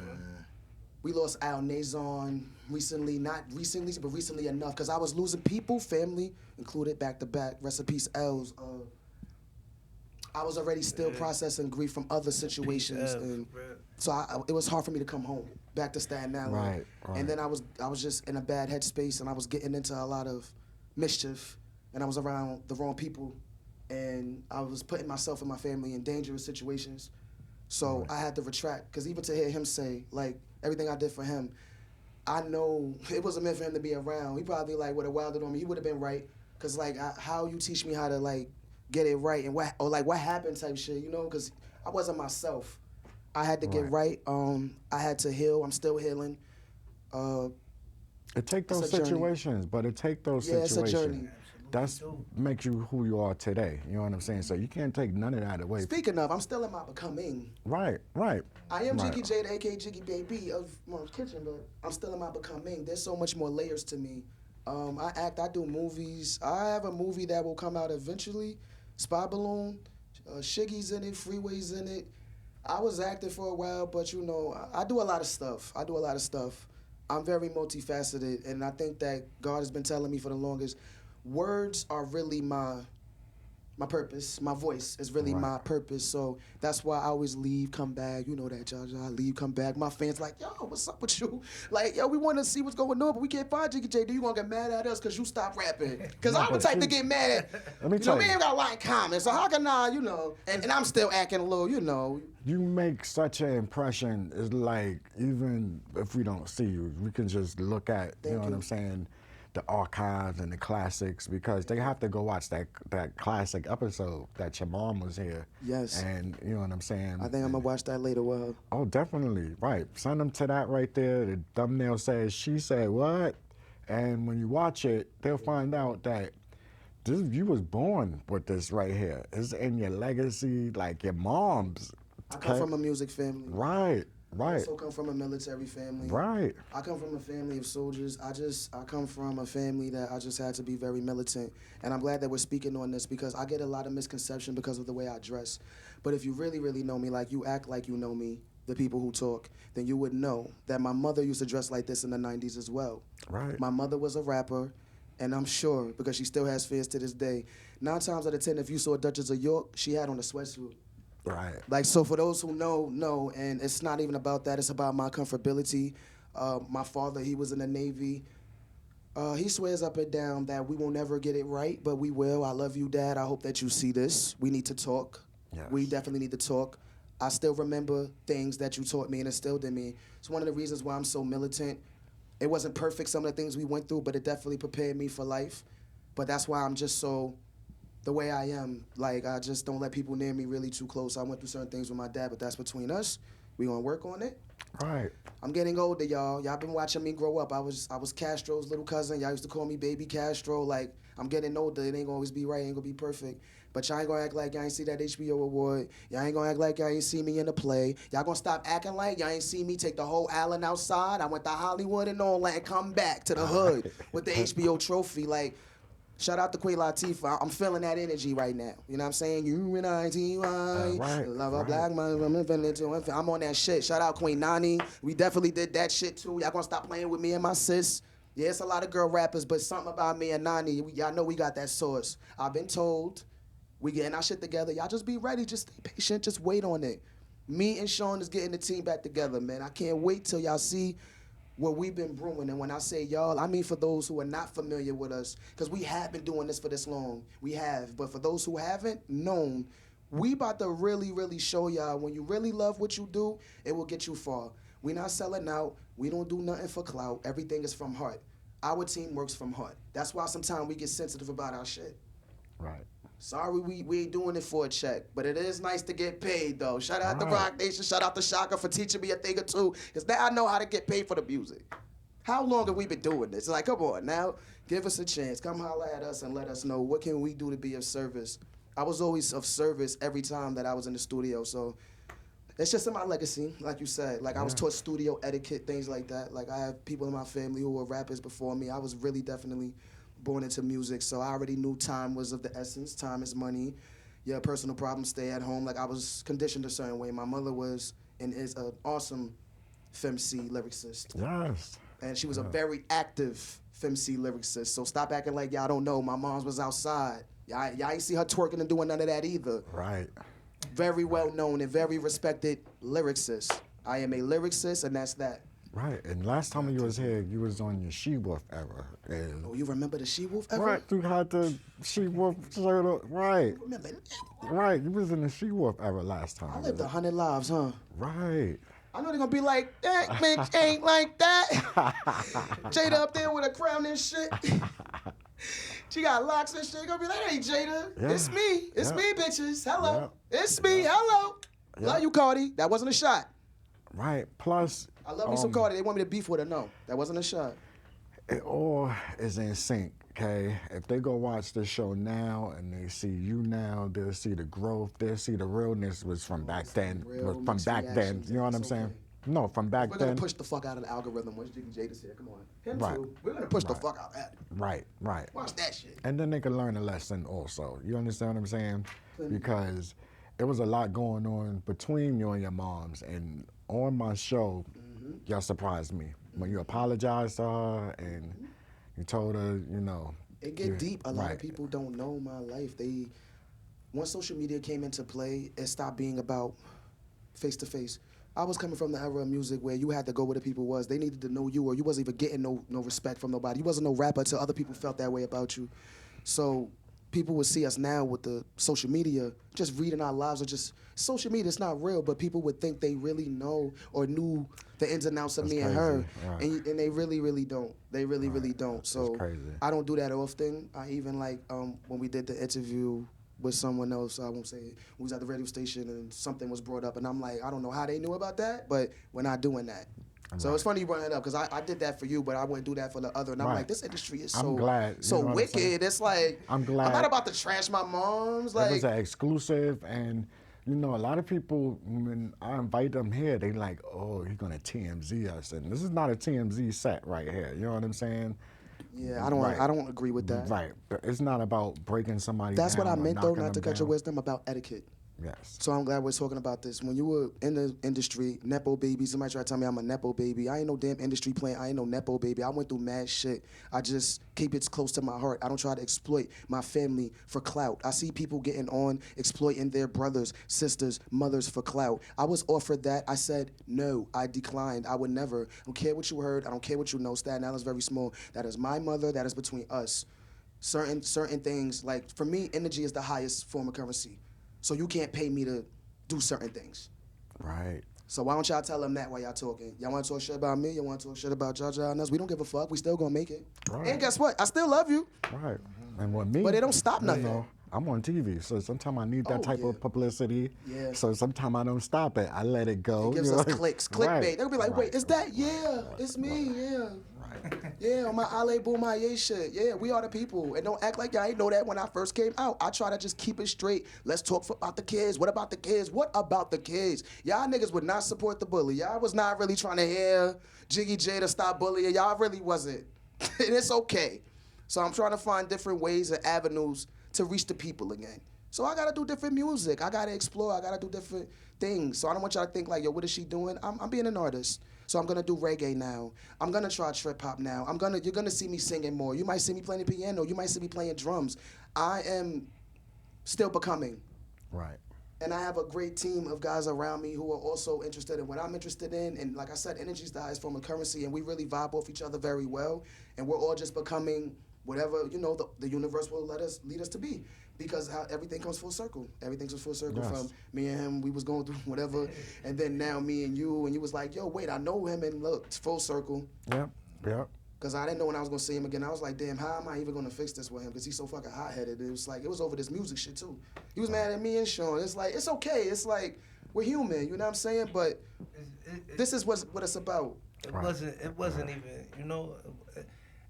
we lost Al Nazon recently, not recently, but recently enough, because I was losing people, family included, back to back. Rest in peace, Els. I was already still processing grief from other situations, and so it was hard for me to come home, back to Staten Island. Right, right. And then I was just in a bad headspace, and I was getting into a lot of mischief, and I was around the wrong people, and I was putting myself and my family in dangerous situations. So I had to retract, because even to hear him say, like, everything I did for him, I know it wasn't meant for him to be around. He probably, like, would have wilded on me. He would have been right, because, like, how you teach me how to, like, get it right, and what happened type shit, you know, because I wasn't myself. I had to get right. I had to heal. I'm still healing. It take those It's a journey. situations, but it take those Yeah, it's a situations. journey. That's makes you who you are today. You know what I'm saying? So you can't take none of that away. Speaking of, I'm still in my becoming. Right, right. I am right. JaDa, aka Jiggy Baby of Mom's Kitchen, but I'm still in my becoming. There's so much more layers to me. I act, I do movies. I have a movie that will come out eventually, Spy Balloon. Shiggy's in it, Freeway's in it. I was acting for a while, but you know, I do a lot of stuff. I'm very multifaceted, and I think that God has been telling me for the longest, words are really my my purpose. My voice is really Right. my purpose. So that's why I always leave, come back. You know that, JaDa. I leave, come back. My fans like, yo, what's up with you? Like, yo, we want to see what's going on, but we can't find jiGGy. You gonna get mad at us because you stopped rapping? Because No, I'm the but type to you- get mad at. Let me You know, tell we you. ain't got a lot in common. So how can I, you know? And I'm still acting a little, you know. You make such an impression. It's like, even if we don't see you, we can just look at, you know what I'm saying, the archives and the classics, because they have to go watch that classic episode that your mom was here. Yes. And you know what I'm saying? I think I'm gonna watch that later. Well, Oh, definitely. Right. Send them to that right there. The thumbnail says, she said what? And when you watch it, they'll find out that you was born with this right here. It's in your legacy, like your mom's. I come from a music family. Right, I right, also come from a military family. right. I come from a family of soldiers. I come from a family that I just had to be very militant. And I'm glad that we're speaking on this because I get a lot of misconception because of the way I dress. But if you really, really know me, like you act like you know me, the people who talk, then you would know that my mother used to dress like this in the 90s as well. Right. My mother was a rapper, and I'm sure, because she still has fans to this day, 9 times out of 10, if you saw Duchess of York, she had on a sweatsuit. Right. Like, so for those who know, and it's not even about that, it's about my comfortability. My father, he was in the Navy. He swears up and down that we will never get it right, but we will. I love you, Dad. I hope that you see this. We need to talk. Yes. We definitely need to talk. I still remember things that you taught me and instilled in me. It's one of the reasons why I'm so militant. It wasn't perfect, some of the things we went through, but it definitely prepared me for life. But that's why I'm just so the way I am. Like, I just don't let people near me really too close. I went through certain things with my dad, but that's between us. We gonna work on it. Right. I'm getting older, y'all. Y'all been watching me grow up. I was Castro's little cousin. Y'all used to call me Baby Castro. Like, I'm getting older. It ain't gonna always be right. It ain't gonna be perfect. But y'all ain't gonna act like y'all ain't see that HBO award. Y'all ain't gonna act like y'all ain't see me in the play. Y'all gonna stop acting like y'all ain't see me take the whole island outside. I went to Hollywood and all that and come back to the hood with the HBO trophy. Like, shout out to Queen Latifah. I'm feeling that energy right now. You know what I'm saying? You and I, T.Y. Right, Love a right. black man. I'm on that shit. Shout out Queen Nani. We definitely did that shit too. Y'all gonna stop playing with me and my sis. Yeah, it's a lot of girl rappers, but something about me and Nani, y'all know we got that source. I've been told we getting our shit together. Y'all just be ready. Just stay patient. Just wait on it. Me and Sean is getting the team back together, man. I can't wait till y'all see what we've been brewing. And when I say y'all, I mean for those who are not familiar with us, because we have been doing this for this long. We have. But for those who haven't known, we about to really, really show y'all when you really love what you do, it will get you far. We not selling out. We don't do nothing for clout. Everything is from heart. Our team works from heart. That's why sometimes we get sensitive about our shit. Right. Sorry, we ain't doing it for a check, but it is nice to get paid, though. Shout out to Right. Rock Nation. Shout out to Shaka for teaching me a thing or two, because now I know how to get paid for the music. How long have we been doing this? Like, come on, now, give us a chance. Come holler at us and let us know what can we do to be of service. I was always of service every time that I was in the studio, so it's just in my legacy, like you said. Like, I was taught studio etiquette, things like that. Like, I have people in my family who were rappers before me. I was really definitely born into music, so I already knew time was of the essence. Time is money. Your personal problems, stay at home. Like, I was conditioned a certain way. My mother was and is an awesome femc lyricist. Yes. And she was a very active femc lyricist. So stop acting like y'all don't know. My mom's was outside. Y'all ain't see her twerking and doing none of that either. Right. Very well known and very respected lyricist. I am a lyricist, and that's that. Right. And last time you was here, you was on your She-Wolf era. And Oh, you remember the She-Wolf ever? right, you had the She-Wolf shirt on. Right. Remember? Right. You was in the She-Wolf era last time. I lived 100 lives, huh? Right. I know they're gonna be like, that bitch ain't like that. JaDa up there with a crown and shit. She got locks and shit. They're gonna be like, hey, JaDa, Yeah. it's me. It's Yeah. me, bitches. Hello. Yeah. It's me. Hello. Yeah. Love you, Cardi. That wasn't a shot. Right. Plus, I love me some Cardi. They want me to beef with her. No, that wasn't a shot. it all is in sync, okay? If they go watch this show now and they see you now, they'll see the growth, they'll see the realness was from back then. real From mixed back then, reactions, you know what it's I'm saying? okay. No, from back We're gonna then. push the fuck out of the algorithm once JaDa's here. Come on. Him Right. too. We're gonna push the Right. fuck out of that. Right, right. Watch that shit. And then they can learn a lesson also. You understand what I'm saying? Because it was a lot going on between you and your moms. And on my show, y'all surprised me. When you apologized to her and you told her, you know. It get deep. A lot of right. people don't know my life. once social media came into play, it stopped being about face to face. I was coming from the era of music where you had to go where the people was. They needed to know you, or you wasn't even getting no respect from nobody. You wasn't no rapper until other people felt that way about you. So people would see us now with the social media, just reading our lives, or just social media. It's not real, but people would think they really know or knew the ins and outs of That's me and crazy, her, right. and they really don't. They really don't. So crazy. I don't do that often. I even like when we did the interview with someone else, I won't say it, we was at the radio station and something was brought up, and I'm like, I don't know how they knew about that, but we're not doing that. So it's funny you brought it up, because I did that for you, but I wouldn't do that for the other. And I'm Right. like, this industry is I'm so glad, you know what I'm wicked. saying? It's like, I'm glad. I'm not about to trash my moms. It Like, was an exclusive, and you know, a lot of people, when I invite them here, they like, oh, he's gonna TMZ us, and this is not a TMZ set right here. You know what I'm saying? yeah, Right. I don't agree with that. Right. But it's not about breaking somebody That's down what I or meant, though, knocking not to them cut your down. wisdom, about etiquette. Yes. So I'm glad we're talking about this. When you were in the industry, Nepo baby, somebody tried to tell me I'm a Nepo baby. I ain't no damn industry plant. I ain't no Nepo baby. I went through mad shit. I just keep it close to my heart. I don't try to exploit my family for clout. I see people getting on, exploiting their brothers, sisters, mothers for clout. I was offered that. I said, no, I declined. I would never. I don't care what you heard. I don't care what you know. Staten Island's very small. That is my mother. That is between us. Certain things, like for me, energy is the highest form of currency. So you can't pay me to do certain things. Right. So why don't y'all tell them that while y'all talking? Y'all want to talk shit about me? Y'all want to talk shit about JaDa and us? We don't give a fuck. We still gonna make it. Right. And guess what? I still love you. Right. And with me, But it don't stop you nothing. know, I'm on TV, so sometimes I need that Oh, type yeah. of publicity. Yeah. So sometimes I don't stop it. I let it go. It gives you know? us clicks, clickbait. Right. They'll be like, wait, Right. is that? Yeah, it's me, yeah. Yeah, on my Ale Boomaye shit. Yeah, we are the people. And don't act like y'all ain't know that when I first came out. I try to just keep it straight. Let's talk about the kids. What about the kids? What about the kids? Y'all niggas would not support the bully. Y'all was not really trying to hear JaDa to stop bullying. Y'all really wasn't. And it's okay. So I'm trying to find different ways and avenues to reach the people again. So I gotta do different music. I gotta explore. I gotta do different things. So I don't want y'all to think like, yo, what is she doing? I'm being an artist. So I'm gonna do reggae now. I'm gonna try trip hop now. You're gonna see me singing more. You might see me playing the piano. You might see me playing drums. I am still becoming. Right. And I have a great team of guys around me who are also interested in what I'm interested in. And like I said, energy is the highest form of currency, and we really vibe off each other very well. And we're all just becoming whatever, you know, the universe will lead us to be. Because how everything comes full circle. Everything comes full circle. Yes. From me and him, we was going through whatever. And then now me and you was like, yo, wait, I know him, and look, it's full circle. Yep. Yep. Because I didn't know when I was going to see him again. I was like, damn, how am I even going to fix this with him? Because he's so fucking hot-headed. It was like, it was over this music shit, too. He was mad at me and Sean. It's like, it's okay. It's like, we're human, you know what I'm saying? But this is what it's about. It wasn't even, you know,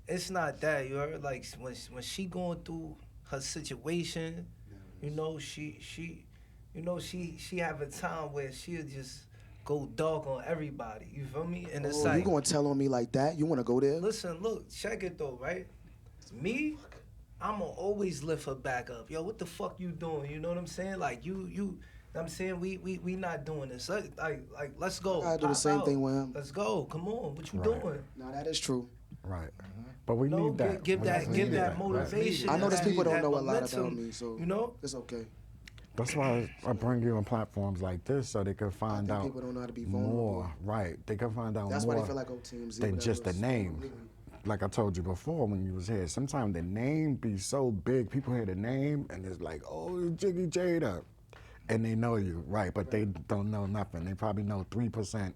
it's not that, you heard? Like, when she going through her situation, you know, she have a time where she'll just go dark on everybody, you feel me? And it's Oh, like, you going to tell on me like that? You want to go there? listen, look, check it though, right? Me, I'ma always lift her back up. Yo, what the fuck you doing? You know what I'm saying? Like, you know what I'm saying? We not doing this. Like, let's go. I gotta do the Pop same out. thing with him. Let's go. Come on. What you Right. doing? No, that is true. Right. But we No, need that. give We that definitely need that. motivation. I know there's that- people don't that know a lot momentum, about me, so you know. it's okay. That's why I bring you on platforms like this so they can find think out people don't know how to be vulnerable. more. Right. They can find out That's more why they feel like, oh, TMZ, than whatever. just the name. Like I told you before when you was here, sometimes the name be so big, people hear the name and it's like, oh, it's JaDa. And they know you, right, but they don't know nothing. They probably know 3%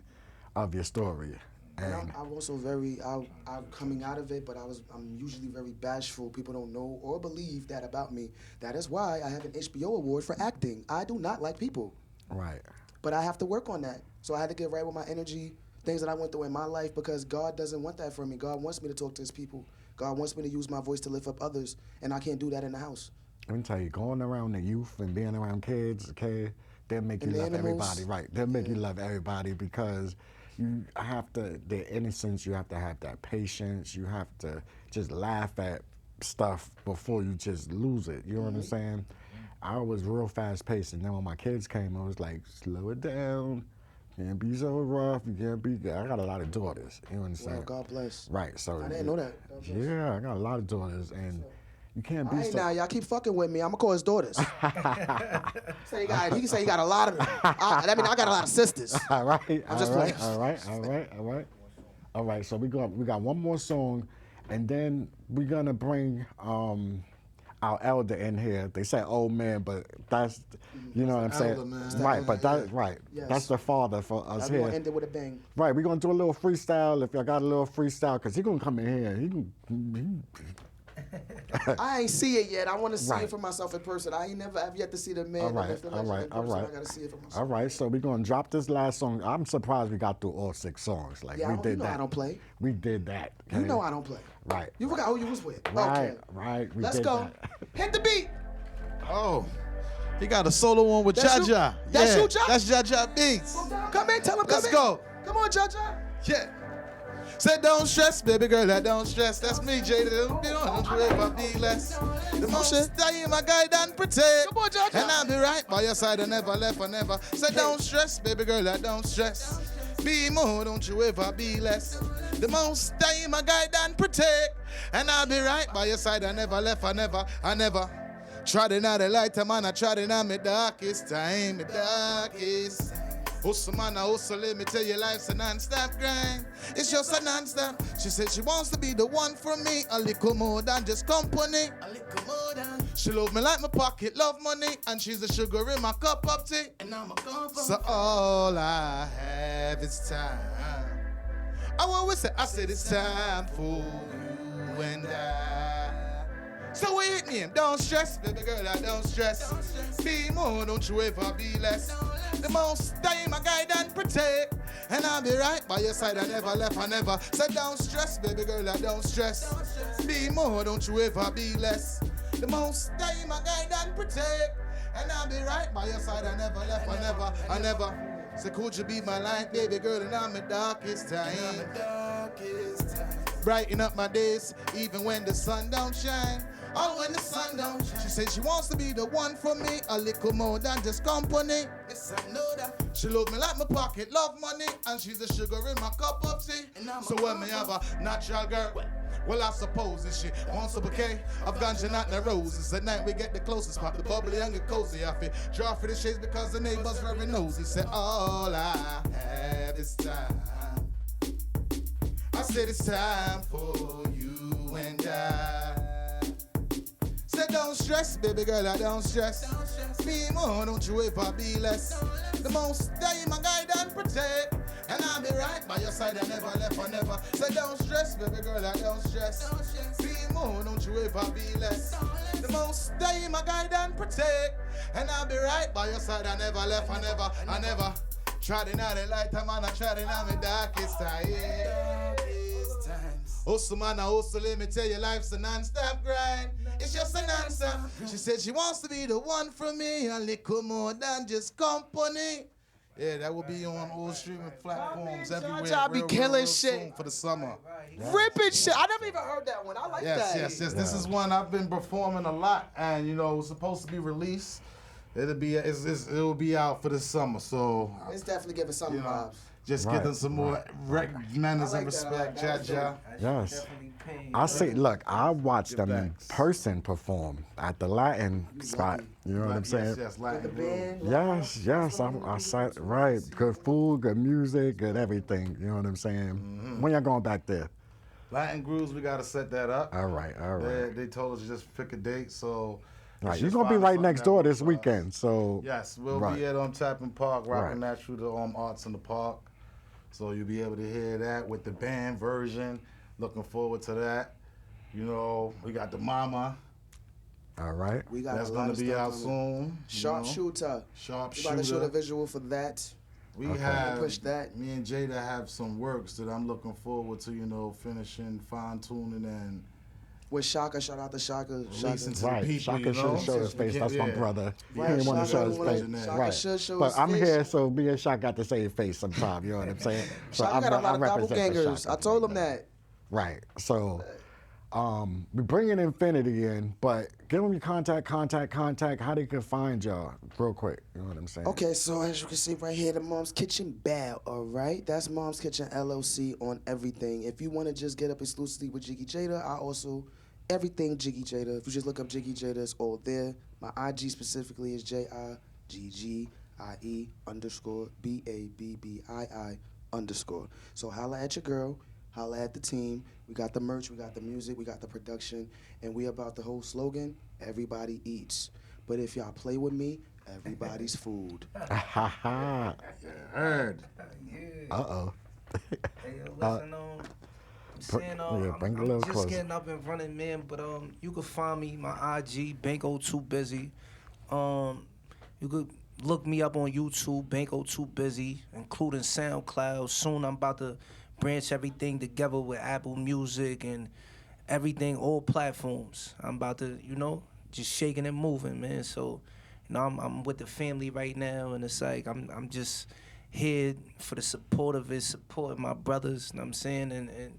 of your story. And And I'm also I'm coming out of it, but I'm usually very bashful. People don't know or believe that about me. That is why I have an HBO award for acting. I do not like people, right. but I have to work on that. So I had to get right with my energy, things that I went through in my life, because God doesn't want that for me. God wants me to talk to his people. God wants me to use my voice to lift up others, and I can't do that in the house. Let me tell you, going around the youth and being around kids, okay, they'll make you And the love animals. everybody, right? They'll make you love everybody because you have to, their innocence, you have to have that patience, you have to just laugh at stuff before you just lose it. You know what I'm saying? I was real fast paced, and then when my kids came, I was like, slow it down. Can't be so rough. You can't be. I got a lot of daughters. You know what I'm saying? Well, God bless. Right. So I didn't know that. God bless. yeah, I got a lot of daughters, and You can't be Hey, so. now y'all keep fucking with me. I'ma call his daughters. He can say he got a lot of them. I mean, I got a lot of sisters. All right, I'm just all right, playing. all right, all right, all right. All right, so we got one more song, and then we're gonna bring our elder in here. They say old man, but that's you know what I'm saying, elder, man. right? But that's right. Yes. That's the father for us I'm gonna here. end it with a bang. Right, we're gonna do a little freestyle. If y'all got a little freestyle, cause he gonna come in here. He can. I ain't see it yet. I want to see Right. it for myself in person. I ain't never have yet to see the man. All the right, myth, the all legend right, in all person. right. I gotta see it for myself. All right, so we're gonna drop this last song. I'm surprised we got through all 6 songs. Like Yeah, we you did know that. I don't play. We did that. You okay? know I don't play. Right. You forgot who you was with. Right, Okay. right. We Let's did go. that. Hit the beat. Oh, he got a solo one with That's you? JaDa. That's Yeah, you, Ja? That's JaDa Beats. Come in. Tell him. Let's come go. in. Come on, JaDa. Yeah. Say don't stress, baby girl, I don't stress. That's me, JaDa. Don't you ever be less. The most time my guide and protect. Come on, JaDa. And I'll be right by your side. I never left, I never. Say don't stress, baby girl, I don't stress. Be more, don't you ever be less. The most time I guide and protect. And I'll be right by your side. I never left, I never. Trodden out the light, man, I trodden out my darkest time, my darkest. Hustle, man, I hustle, let me tell you, life's a non-stop grind. It's just a non-stop. She said she wants to be the one for me, a little more than just company. She love me like my pocket, love money, and she's the sugar in my cup of tea. And I'm a cup of so all I have is time. I always say, I said it's time for you and I. So with me, don't stress, baby girl, I don't stress. Be more, don't you ever be less. The most time I guide and protect. And I'll be right by your side, I never left, I never. So don't stress, baby girl, I don't stress. Be more, don't you ever be less. The most time I guide and protect. And I'll be right by your side, I never left, I never. So could you be my light, baby girl, and I'm the darkest time. Brighten up my days, even when the sun don't shine. Oh, when the sun don't shine. She said she wants to be the one for me, a little more than just company. Yes, I know that. She love me like my pocket, love money, and she's the sugar in my cup of tea. So when me have a natural girl, well, I suppose that she wants a bouquet of ganja, not the roses. At night we get the closest, pop the bubbly and get cozy. I feel draw for the shades because the neighbors very nosy. Said all I have is time. I said it's time for you and I. Said don't stress, baby girl, I don't stress. Be more, don't you ever be less. The most time I guide and protect. And I'll be right by your side, I never left, I never. Said don't stress, baby girl, I don't stress. Be more, don't you ever be less. The most time I guide and protect. And I'll be right by your side, I never left, I never. Trodden out the light, man, I trodden out my darkest time. Hustle, man, I hustle, let me tell you, life's a non-stop grind. It's just a non-stop. She said she wants to be the one for me, a little more than just company. Yeah, that will be on all streaming platforms everywhere. JaDa be killing shit. Soon for the summer. Ripping shit. I never even heard that one. I like that. Yes. This is one I've been performing a lot, and you know, it was supposed to be released. It'll be out for the summer, so It's definitely giving summer you know, vibes. just Right, give them some more manners I and like that, I respect, like that. JaDa. Yes. I say, look, I watched them in backs. person perform at the Latin spot. You know what I'm saying? Yes, Latin The groove. band. Yes. I said, right. Good food, good music, good everything. You know what I'm saying? When y'all going back there? Latin grooves, we gotta set that up. All right. They told us to just pick a date, so. Right. it's You're just going to be finding right something next that door works this for us. weekend. So, Yes, we'll Right. be at Tappan Park, rocking Right. that through the Arts in the Park. So you'll be able to hear that with the band version. Looking forward to that. You know, we got the Mama. all right. We got That's a lot gonna of be stuff out coming. soon. you Sharpshooter. know. We about to show the Sharpshooter. visual for that. We Okay. have Push that. Me and JaDa have some works that I'm looking forward to. You know, finishing, fine tuning, and With Shaka, shout out to Shaka. releasing to the Right. people. Shaka you know? should show his Since we face. can't- That's my yeah. brother. Right, He didn't want to Shaka show his wanna- face. Shaka Right. should show But his I'm face. here, so me and Shaka got to say his face sometime. You know what I'm saying? So Shaka got a lot of represent for doppelgangers. Shaka. I told him that. Right. So we bringing Infinity in, but give them your contact, how they can find y'all real quick. You know what I'm saying? Okay, so as you can see right here, the Mom's Kitchen Bell, all right? That's Mom's Kitchen LLC on everything. If you want to just get up exclusively with JaDa, I also everything JaDa. If you just look up JaDa, it's all there. My IG specifically is JiGGy_BABBII_. So holla at your girl, holla at the team. We got the merch, we got the music, we got the production, and we about the whole slogan, everybody eats. But if y'all play with me, everybody's food. Heard. Uh-oh. Hey, yo, listen, I'm saying, bring it a I'm little just closer. getting up and running, man. But you can find me, my IG, Banko Too Busy. You could look me up on YouTube, Banko Too Busy, including SoundCloud. Soon I'm about to branch everything together with Apple Music and everything, all platforms. I'm about to, just shaking and moving, man. So, I'm with the family right now, and it's like I'm just here for the support of it, supporting my brothers, you know what I'm saying? And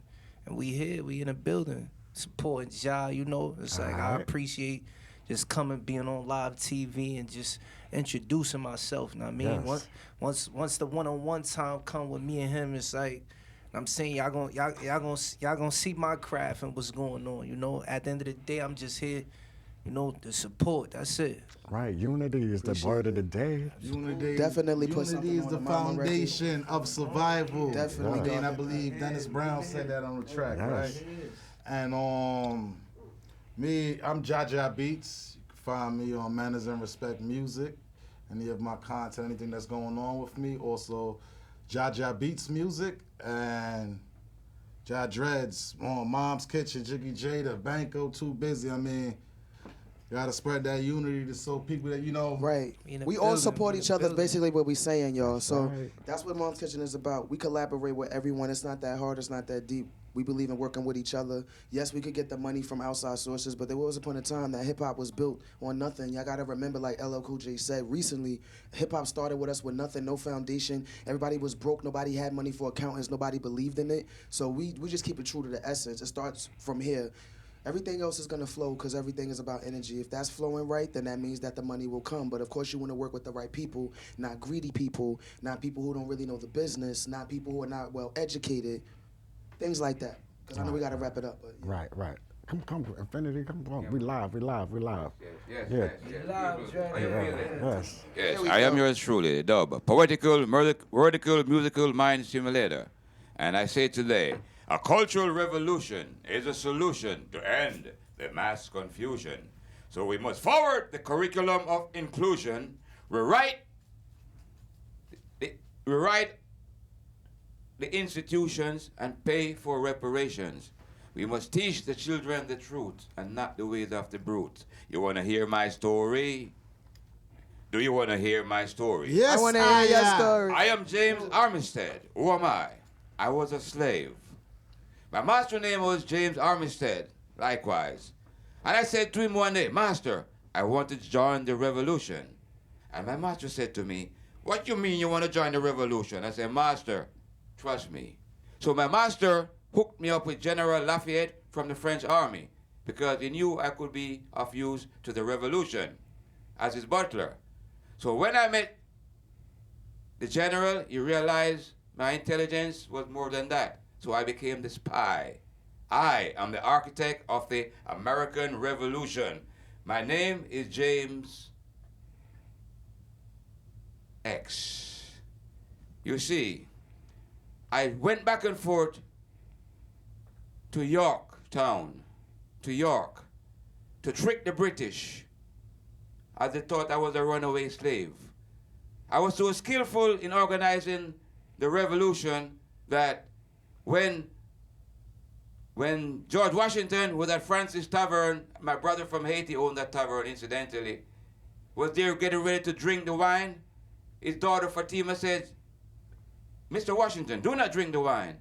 we here, we in the building, supporting JaDa, It's like I appreciate just coming, being on live TV and just introducing myself, you know what I mean? Yes. Once the one-on-one time come with me and him, it's like, I'm saying y'all gonna see my craft and what's going on, At the end of the day, I'm just here, the support, that's it. Right, unity is the word of the day. Unity, Definitely put unity something is on the the mama record. foundation of survival. Definitely. And I believe Dennis Brown said that on the track, Yes. right? And I'm JaDa Beats. You can find me on Manners and Respect Music. Any of my content, anything that's going on with me. Also, JaDa Beats Music and JaDa Dreads on Mom's Kitchen, JaDa, Banko Too Busy. I mean, gotta spread that unity to so people that Right. We in the We all building, support we in each the other, building. basically what we saying, y'all. So right. that's what Mom's Kitchen is about. We collaborate with everyone. It's not that hard, it's not that deep. We believe in working with each other. Yes, we could get the money from outside sources, but there was a point in time that hip-hop was built on nothing. Y'all gotta remember, like LL Cool J said, recently, hip-hop started with us with nothing, no foundation. Everybody was broke, nobody had money for accountants, nobody believed in it. So we just keep it true to the essence. It starts from here. Everything else is gonna flow because everything is about energy. If that's flowing right, then that means that the money will come. But of course you wanna work with the right people, not greedy people, not people who don't really know the business, not people who are not well educated, things like that. Because I know we gotta wrap it up. But yeah. Right. Come, Infinity, come on. We live. Yes. Here we I am go. yours truly, Dub, poetical, musical mind simulator. And I say today, a cultural revolution is a solution to end the mass confusion. So we must forward the curriculum of inclusion, rewrite the institutions, and pay for reparations. We must teach the children the truth and not the ways of the brute. You want to hear my story? Do you want to hear my story? Yes, I wanna hear your story. I am James Armistead. Who am I? I was a slave. My master name was James Armistead, likewise. And I said to him one day, Master, I want to join the revolution. And my master said to me, what you mean you want to join the revolution? I said, Master, trust me. So my master hooked me up with General Lafayette from the French army because he knew I could be of use to the revolution as his butler. So when I met the general, he realized my intelligence was more than that. So I became the spy. I am the architect of the American Revolution. My name is James X. You see, I went back and forth to Yorktown, to York, to trick the British as they thought I was a runaway slave. I was so skillful in organizing the revolution that when George Washington was at Francis Tavern, my brother from Haiti owned that tavern incidentally, was there getting ready to drink the wine, his daughter Fatima said, Mr. Washington, do not drink the wine.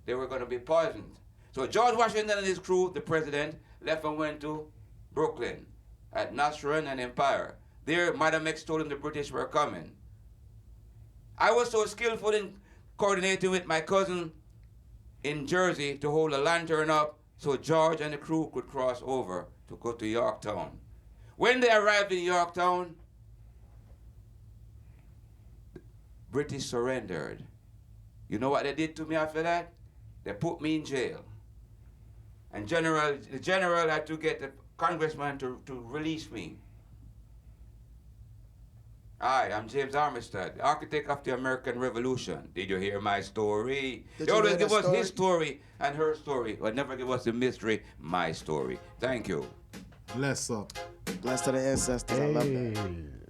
They were going to be poisoned. So George Washington and his crew, the president, left and went to Brooklyn at Nasrun and Empire. There, Madam X told him the British were coming. I was so skillful in coordinating with my cousin in Jersey to hold a lantern up so George and the crew could cross over to go to Yorktown. When they arrived in Yorktown, the British surrendered. You know what they did to me after that? They put me in jail. And the general had to get the congressman to release me. Hi, I'm James Armistead, the architect of the American Revolution. Did you hear my story? They always give us his story and her story, but never give us the mystery, my story. Thank you. Bless up. Bless to the ancestors. I love that.